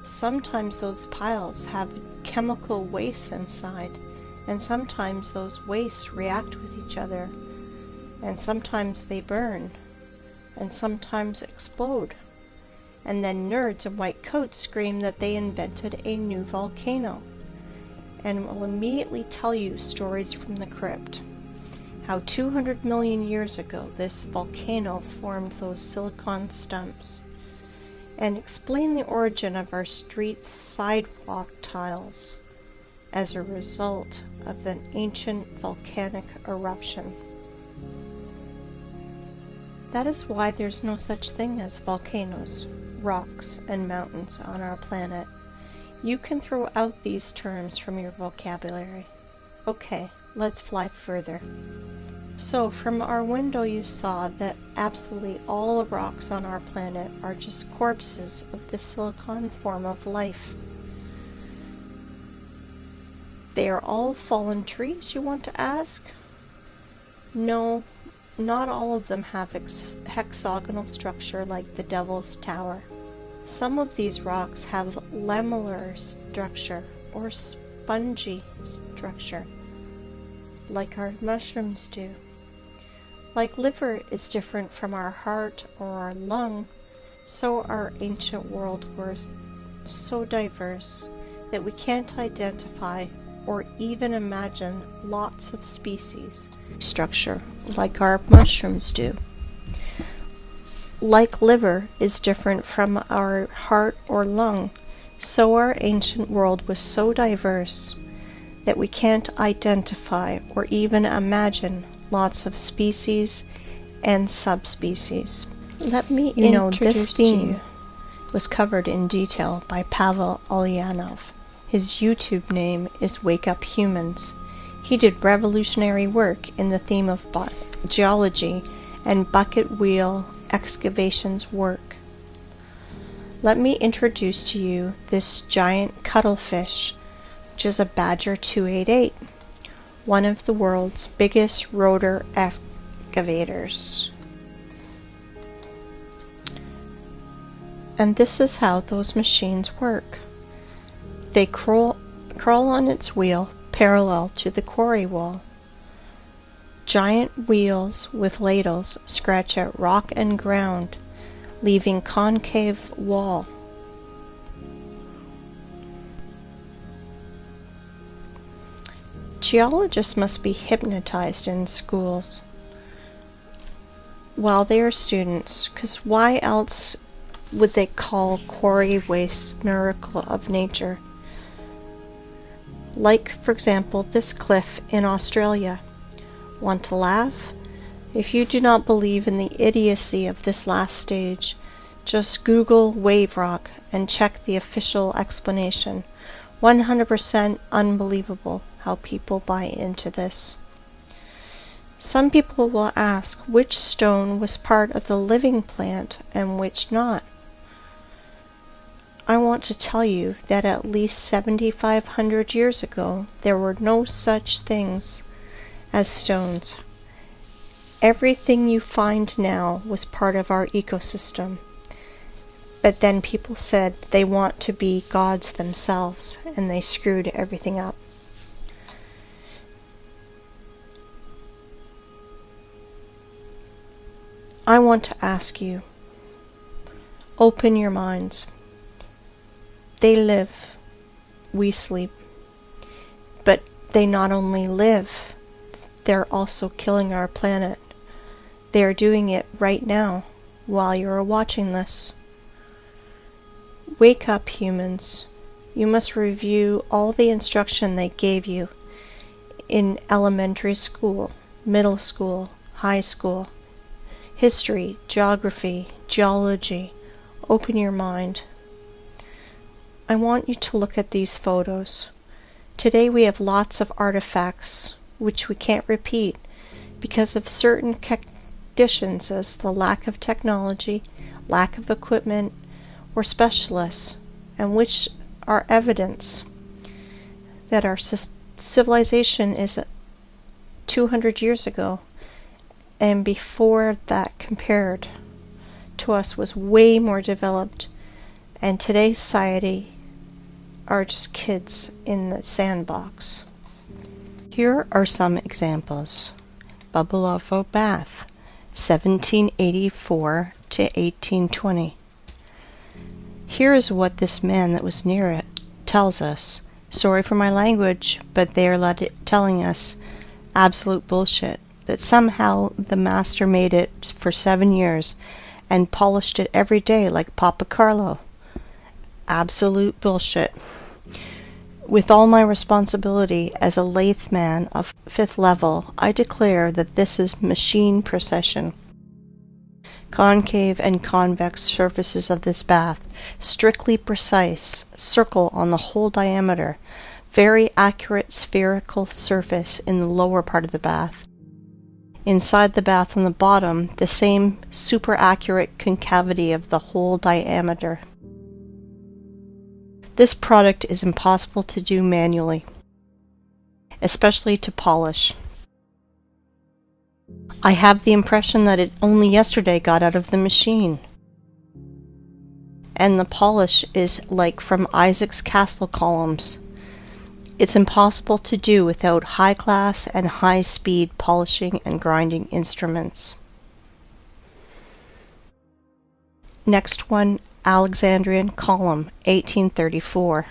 Sometimes those piles have chemical waste inside And sometimes those wastes react with each other, and sometimes they burn, and sometimes explode. And then nerds in white coats scream that they invented a new volcano, and will immediately tell you stories from the crypt. How 200 million years ago this volcano formed those silicon stumps, and explain the origin of our street sidewalk tiles as a result of an ancient volcanic eruption. That is why there's no such thing as volcanoes, rocks, and mountains on our planet. You can throw out these terms from your vocabulary. Okay, let's fly further. So from our window you saw that absolutely all the rocks on our planet are just corpses of the silicon form of life. They are all fallen trees, you want to ask? No, not all of them have hexagonal structure like the Devil's Tower. Some of these rocks have lamellar structure or spongy structure, like our mushrooms do. Like liver is different from our heart or our lung, so our ancient world was so diverse that we can't identify or even imagine lots of species structure like our mushrooms do. Like liver is different from our heart or lung, so our ancient world was so diverse that we can't identify or even imagine lots of species and subspecies. Let me introduce this theme was covered in detail by Pavel Ulyanov. His YouTube name is Wake Up Humans. He did revolutionary work in the theme of geology and bucket wheel excavations work. Let me introduce to you this giant cuttlefish, which is a Badger 288, one of the world's biggest rotor excavators. And this is how those machines work. They crawl on its wheel parallel to the quarry wall. Giant wheels with ladles scratch at rock and ground, leaving concave wall. Geologists must be hypnotized in schools while they are students, because why else would they call quarry waste miracle of nature? Like, for example, this cliff in Australia. Want to laugh? If you do not believe in the idiocy of this last stage, just Google wave rock and check the official explanation. 100% unbelievable how people buy into this. Some people will ask which stone was part of the living plant and which not. I want to tell you that at least 7,500 years ago there were no such things as stones. Everything you find now was part of our ecosystem. But then people said they want to be gods themselves, and they screwed everything up. I want to ask you, open your minds. They live, we sleep. But they not only live, they're also killing our planet. They are doing it right now while you're watching this. Wake up, humans. You must review all the instruction they gave you in elementary school, middle school, high school, history, geography, geology. Open your mind. I want you to look at these photos. Today we have lots of artifacts which we can't repeat because of certain conditions as the lack of technology, lack of equipment, or specialists, and which are evidence that our civilization is 200 years ago, and before that compared to us was way more developed, and today's society are just kids in the sandbox. Here are some examples. Babalovo Bath, 1784 to 1820. Here is what this man that was near it tells us. Sorry for my language, but they are telling us absolute bullshit. That somehow the master made it for 7 years and polished it every day like Papa Carlo. Absolute bullshit. With all my responsibility as a lathe man of 5th level, I declare that this is machine precision. Concave and convex surfaces of this bath, strictly precise, circle on the whole diameter, very accurate spherical surface in the lower part of the bath. Inside the bath on the bottom, the same super accurate concavity of the whole diameter. This product is impossible to do manually, especially to polish. I have the impression that it only yesterday got out of the machine. And the polish is like from Isaac's castle columns. It's impossible to do without high-class and high-speed polishing and grinding instruments. Next one, Alexandrian column, 1834.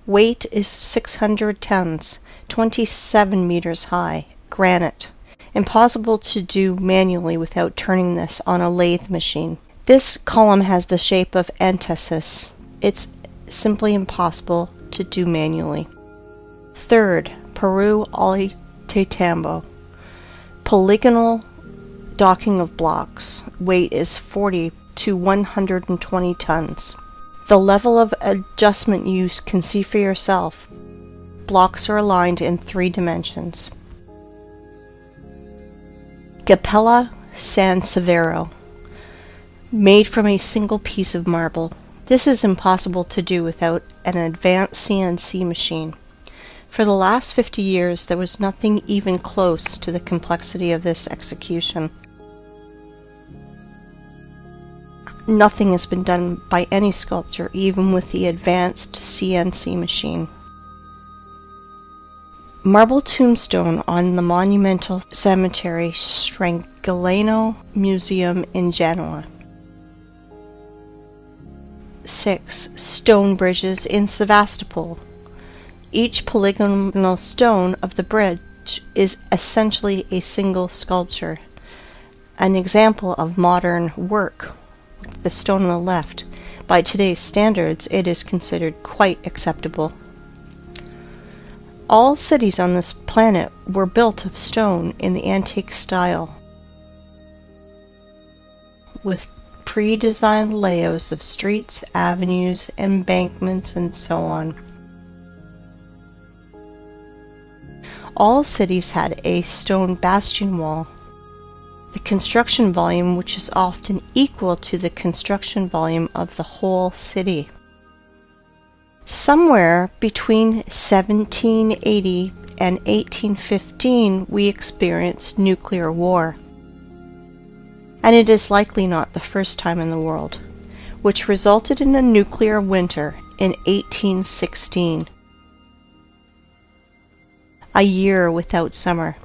Weight is 600 tons, 27 meters high, granite. Impossible to do manually without turning this on a lathe machine. This column has the shape of antithesis. It's simply impossible to do manually. Third, Peru Ollantaytambo. Polygonal docking of blocks. Weight is 40 to 120 tons. The level of adjustment you can see for yourself. Blocks are aligned in 3 dimensions. Capella San Severo. Made from a single piece of marble. This is impossible to do without an advanced CNC machine. For the last 50 years, there was nothing even close to the complexity of this execution. Nothing has been done by any sculptor, even with the advanced CNC machine. Marble tombstone on the monumental cemetery Strangolano Museum in Genoa. 6. Stone bridges in Sevastopol. Each polygonal stone of the bridge is essentially a single sculpture. An example of modern work, the stone on the left. By today's standards, it is considered quite acceptable. All cities on this planet were built of stone in the antique style, with pre-designed layouts of streets, avenues, embankments, and so on. All cities had a stone bastion wall, the construction volume which is often equal to the construction volume of the whole city. Somewhere between 1780 and 1815 we experienced nuclear war. And it is likely not the first time in the world, which resulted in a nuclear winter in 1816. A year without summer.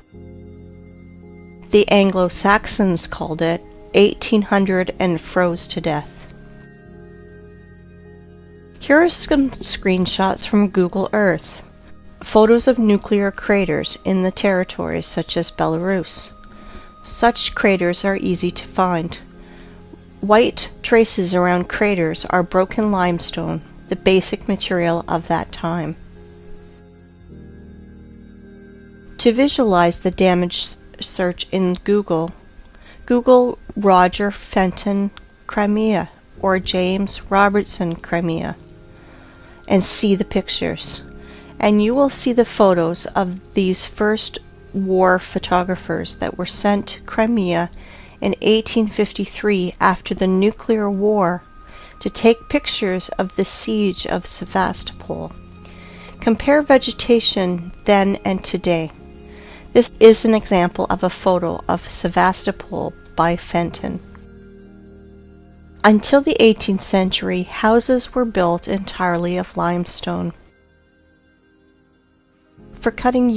The Anglo-Saxons called it 1800 and froze to death. Here are some screenshots from Google Earth. Photos of nuclear craters in the territories such as Belarus. Such craters are easy to find. White traces around craters are broken limestone, the basic material of that time. To visualize the damage, search in Google Roger Fenton Crimea or James Robertson Crimea and see the pictures. And you will see the photos of these first war photographers that were sent to Crimea in 1853 after the nuclear war to take pictures of the siege of Sevastopol. Compare vegetation then and today. This is an example of a photo of Sevastopol by Fenton. Until the 18th century, houses were built entirely of limestone. for cutting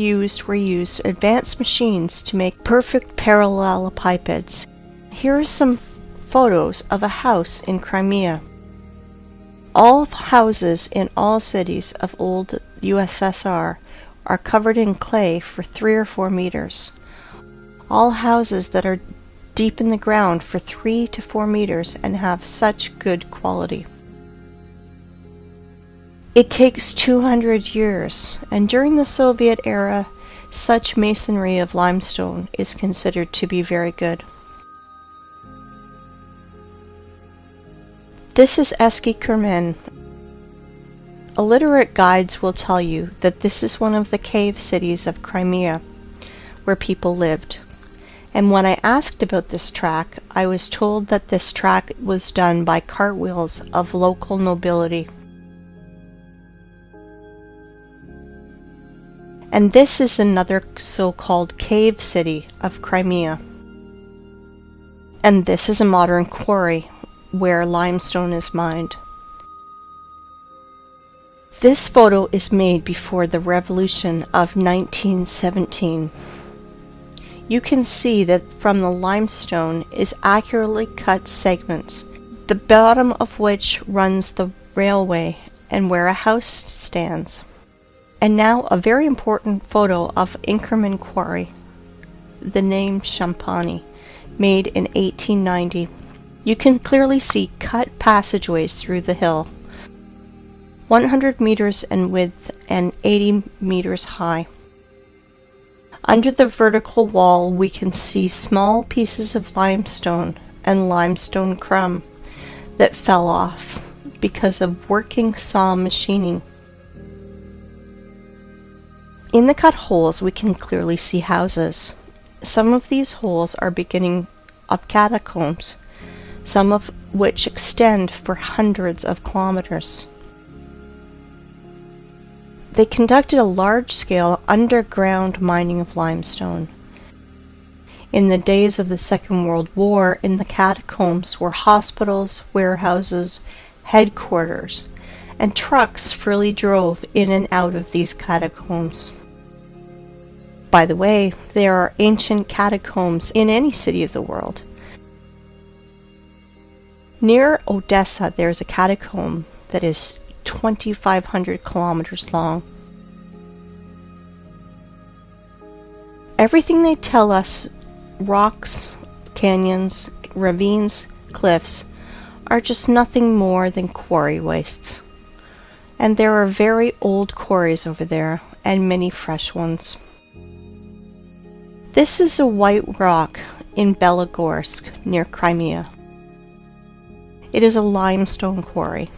were used advanced machines to make perfect parallelepipeds. Here are some photos of a house in Crimea. All houses in all cities of old USSR are covered in clay for 3 or 4 meters. All houses that are deep in the ground for 3 to 4 meters and have such good quality. It takes 200 years, and during the Soviet era, such masonry of limestone is considered to be very good. This is Eski Kermen. Illiterate guides will tell you that this is one of the cave cities of Crimea, where people lived. And when I asked about this track, I was told that this track was done by cartwheels of local nobility. And this is another so-called cave city of Crimea. And this is a modern quarry where limestone is mined. This photo is made before the revolution of 1917. You can see that from the limestone is accurately cut segments, the bottom of which runs the railway and where a house stands. And now a very important photo of Inkerman Quarry, the name Champani, made in 1890. You can clearly see cut passageways through the hill, 100 meters in width and 80 meters high. Under the vertical wall we can see small pieces of limestone and limestone crumb that fell off because of working saw machining. In the cut holes we can clearly see houses. Some of these holes are beginning of catacombs, some of which extend for hundreds of kilometers. They conducted a large-scale underground mining of limestone. In the days of the Second World War, in the catacombs were hospitals, warehouses, headquarters, and trucks freely drove in and out of these catacombs. By the way, there are ancient catacombs in any city of the world. Near Odessa, there is a catacomb that is 2,500 kilometers long. Everything they tell us, rocks, canyons, ravines, cliffs, are just nothing more than quarry wastes. And there are very old quarries over there, and many fresh ones. This is a white rock in Belogorsk, near Crimea. It is a limestone quarry.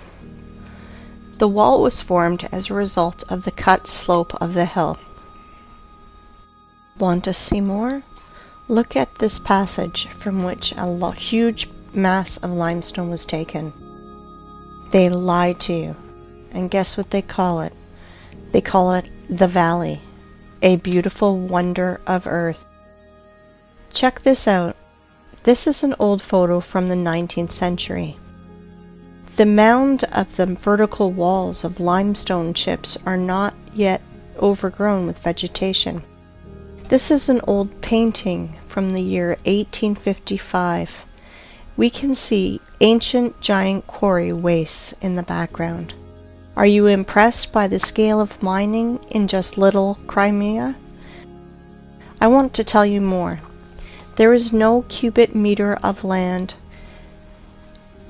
The wall was formed as a result of the cut slope of the hill. Want to see more? Look at this passage from which a huge mass of limestone was taken. They lied to you. And guess what they call it? They call it the Valley, a beautiful wonder of earth. Check this out. This is an old photo from the 19th century. The mound of the vertical walls of limestone chips are not yet overgrown with vegetation. This is an old painting from the year 1855. We can see ancient giant quarry wastes in the background. Are you impressed by the scale of mining in just little Crimea? I want to tell you more. There is no cubic meter of land,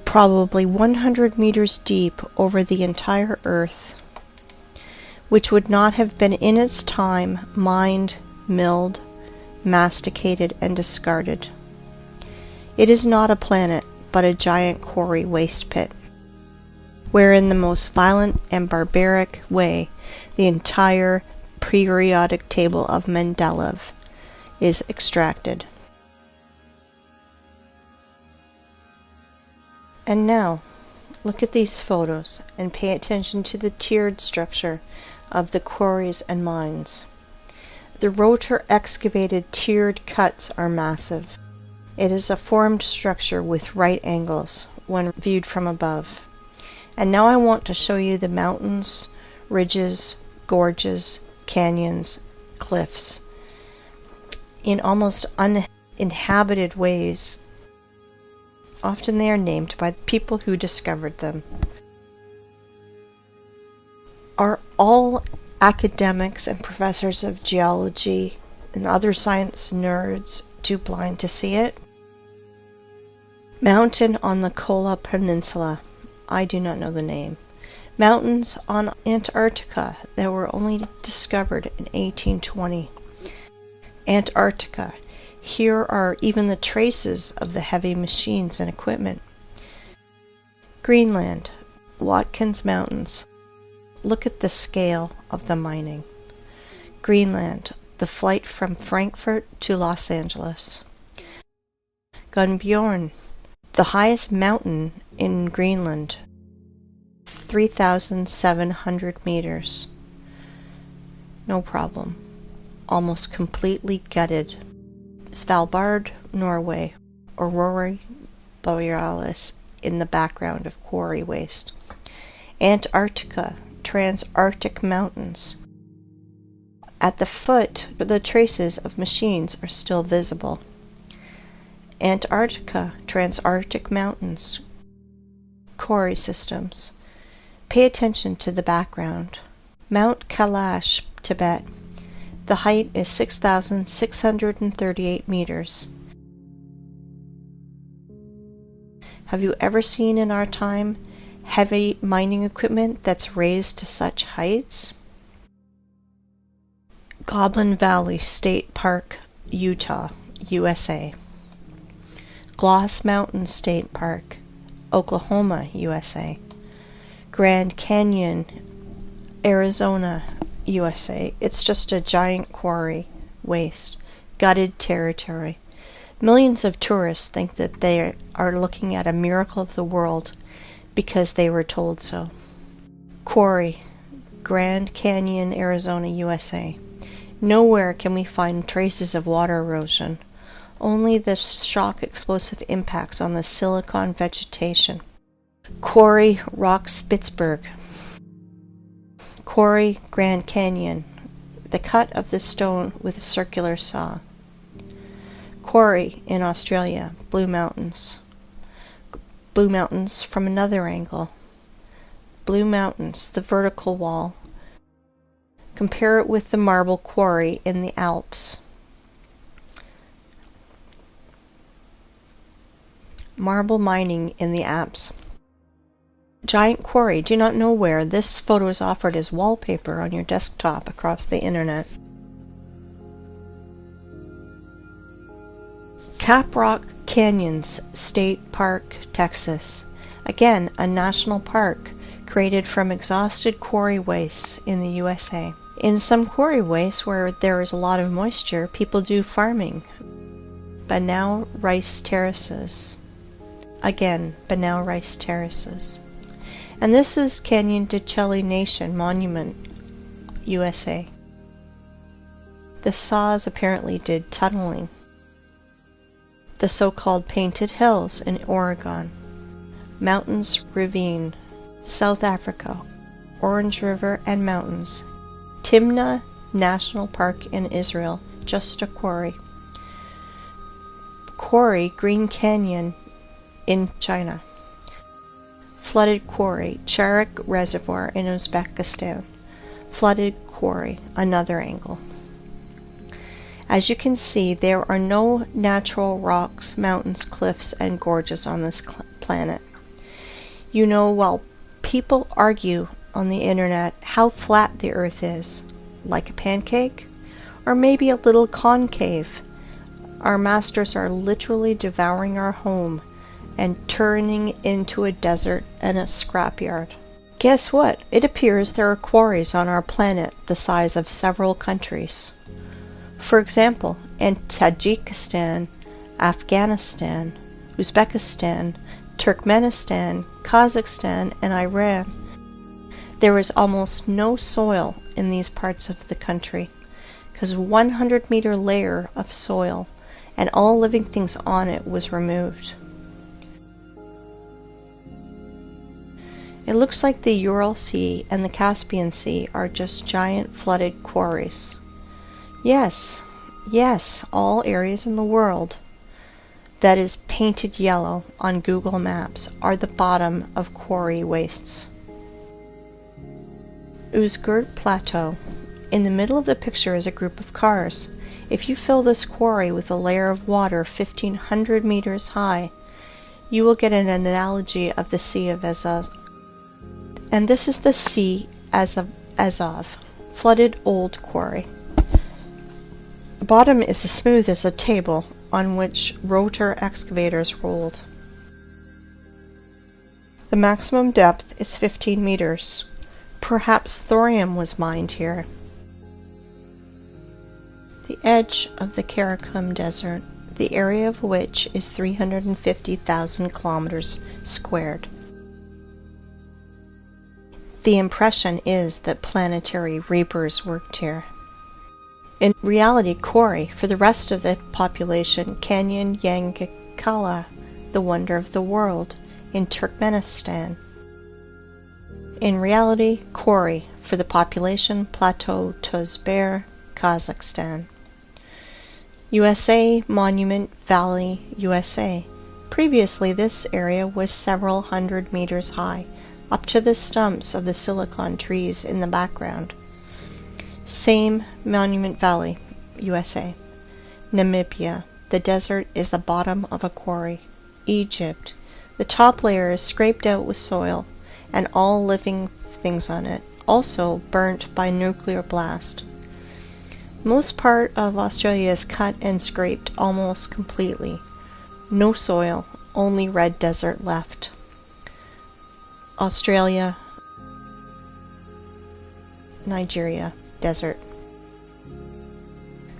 probably 100 meters deep over the entire earth, which would not have been in its time mined, milled, masticated, and discarded. It is not a planet, but a giant quarry waste pit, where in the most violent and barbaric way the entire periodic table of Mendeleev is extracted. And now, look at these photos and pay attention to the tiered structure of the quarries and mines. The rotor excavated tiered cuts are massive. It is a formed structure with right angles when viewed from above. And now I want to show you the mountains, ridges, gorges, canyons, cliffs, in almost uninhabited ways. Often they are named by the people who discovered them. Are all academics and professors of geology and other science nerds too blind to see it? Mountain on the Kola Peninsula. I do not know the name. Mountains on Antarctica that were only discovered in 1820. Antarctica. Here are even the traces of the heavy machines and equipment. Greenland. Watkins Mountains. Look at the scale of the mining. Greenland. The flight from Frankfurt to Los Angeles. Gunbjorn. The highest mountain in Greenland. 3,700 meters. No problem. Almost completely gutted. Svalbard, Norway. Aurora Borealis in the background of quarry waste. Antarctica, Transantarctic Mountains. At the foot, the traces of machines are still visible. Antarctica, Transantarctic Mountains. Quarry systems. Pay attention to the background. Mount Kailash, Tibet. The height is 6,638 meters. Have you ever seen in our time heavy mining equipment that's raised to such heights? Goblin Valley State Park, Utah, USA. Gloss Mountain State Park, Oklahoma, USA. Grand Canyon, Arizona, USA. It's just a giant quarry waste, gutted territory. Millions of tourists think that they are looking at a miracle of the world because they were told so. Quarry, Grand Canyon, Arizona, USA. Nowhere can we find traces of water erosion, only the shock explosive impacts on the silicon vegetation. Quarry, Rock Spitzberg. Quarry, Grand Canyon. The cut of the stone with a circular saw. Quarry in Australia, Blue Mountains. Blue Mountains from another angle. Blue Mountains, the vertical wall. Compare it with the marble quarry in the Alps. Marble mining in the Alps. Giant quarry. Do not know where. This photo is offered as wallpaper on your desktop across the internet. Caprock Canyons State Park, Texas. Again, a national park created from exhausted quarry wastes in the USA. In some quarry wastes where there is a lot of moisture, people do farming. Banao rice terraces. Again, Banao rice terraces. And this is Canyon de Chelly Nation Monument, USA. The saws apparently did tunneling. The so-called Painted Hills in Oregon. Mountains Ravine, South Africa. Orange River and Mountains. Timna National Park in Israel, just a quarry. Quarry, Green Canyon in China. Flooded quarry, Charak Reservoir in Uzbekistan. Flooded quarry, another angle. As you can see, there are no natural rocks, mountains, cliffs, and gorges on this planet. You know, while people argue on the internet how flat the earth is, like a pancake, or maybe a little concave, our masters are literally devouring our home and turning into a desert and a scrapyard. Guess what? It appears there are quarries on our planet the size of several countries. For example, in Tajikistan, Afghanistan, Uzbekistan, Turkmenistan, Kazakhstan, and Iran, there is almost no soil in these parts of the country, because a 100-meter layer of soil and all living things on it was removed. It looks like the Ural Sea and the Caspian Sea are just giant flooded quarries. Yes, all areas in the world that is painted yellow on Google Maps are the bottom of quarry wastes. Uzgurt Plateau. In the middle of the picture is a group of cars. If you fill this quarry with a layer of water 1,500 meters high, you will get an analogy of the Sea of Azov. And this is the Sea of Azov, flooded old quarry. The bottom is as smooth as a table on which rotor excavators rolled. The maximum depth is 15 meters. Perhaps thorium was mined here. The edge of the Karakum Desert, the area of which is 350,000 kilometers squared. The impression is that planetary reapers worked here. In reality, quarry, for the rest of the population, Canyon Yangakala, the wonder of the world, in Turkmenistan. In reality, quarry, for the population, Plateau Tozber, Kazakhstan. USA Monument Valley, USA. Previously, this area was several hundred meters high, up to the stumps of the silicon trees in the background. Same Monument Valley, USA. Namibia. The desert is the bottom of a quarry. Egypt. The top layer is scraped out with soil and all living things on it, also burnt by nuclear blast. Most part of Australia is cut and scraped almost completely. No soil, only red desert left. Australia, Nigeria, desert.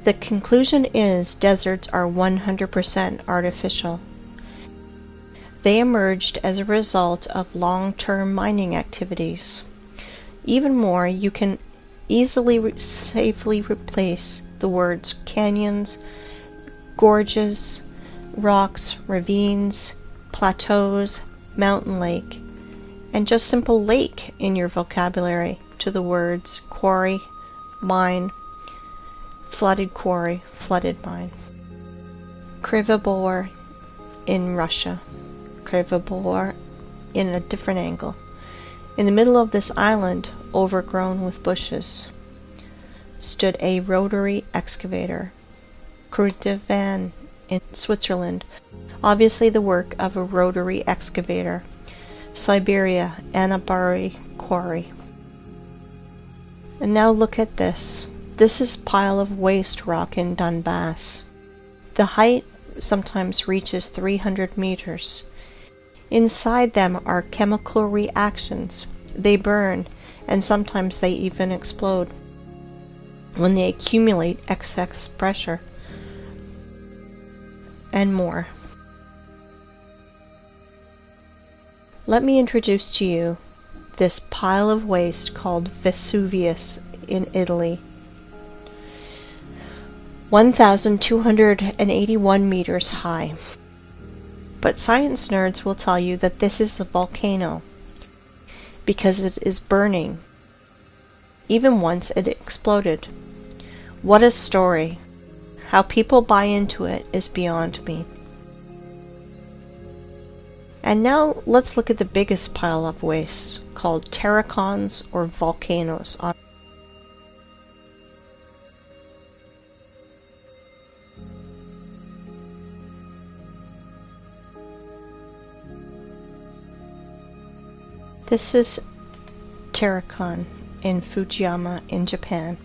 The conclusion is deserts are 100% artificial. They emerged as a result of long-term mining activities. Even more, you can easily safely replace the words canyons, gorges, rocks, ravines, plateaus, mountain lake, and just simple lake in your vocabulary to the words quarry, mine, flooded quarry, flooded mine. Krivobor in Russia. Krivobor in a different angle. In the middle of this island, overgrown with bushes, stood a rotary excavator. Quarried in Switzerland, obviously the work of a rotary excavator. Siberia, Anabari Quarry. And now look at this. This is pile of waste rock in Donbass. The height sometimes reaches 300 meters. Inside them are chemical reactions. They burn, and sometimes they even explode when they accumulate excess pressure, and more. Let me introduce to you this pile of waste called Vesuvius in Italy. 1,281 meters high. But science nerds will tell you that this is a volcano because it is burning, even once it exploded. What a story. How people buy into it is beyond me. And now let's look at the biggest pile of waste, called terracons or volcanoes. This is Terracon in Fujiyama in Japan.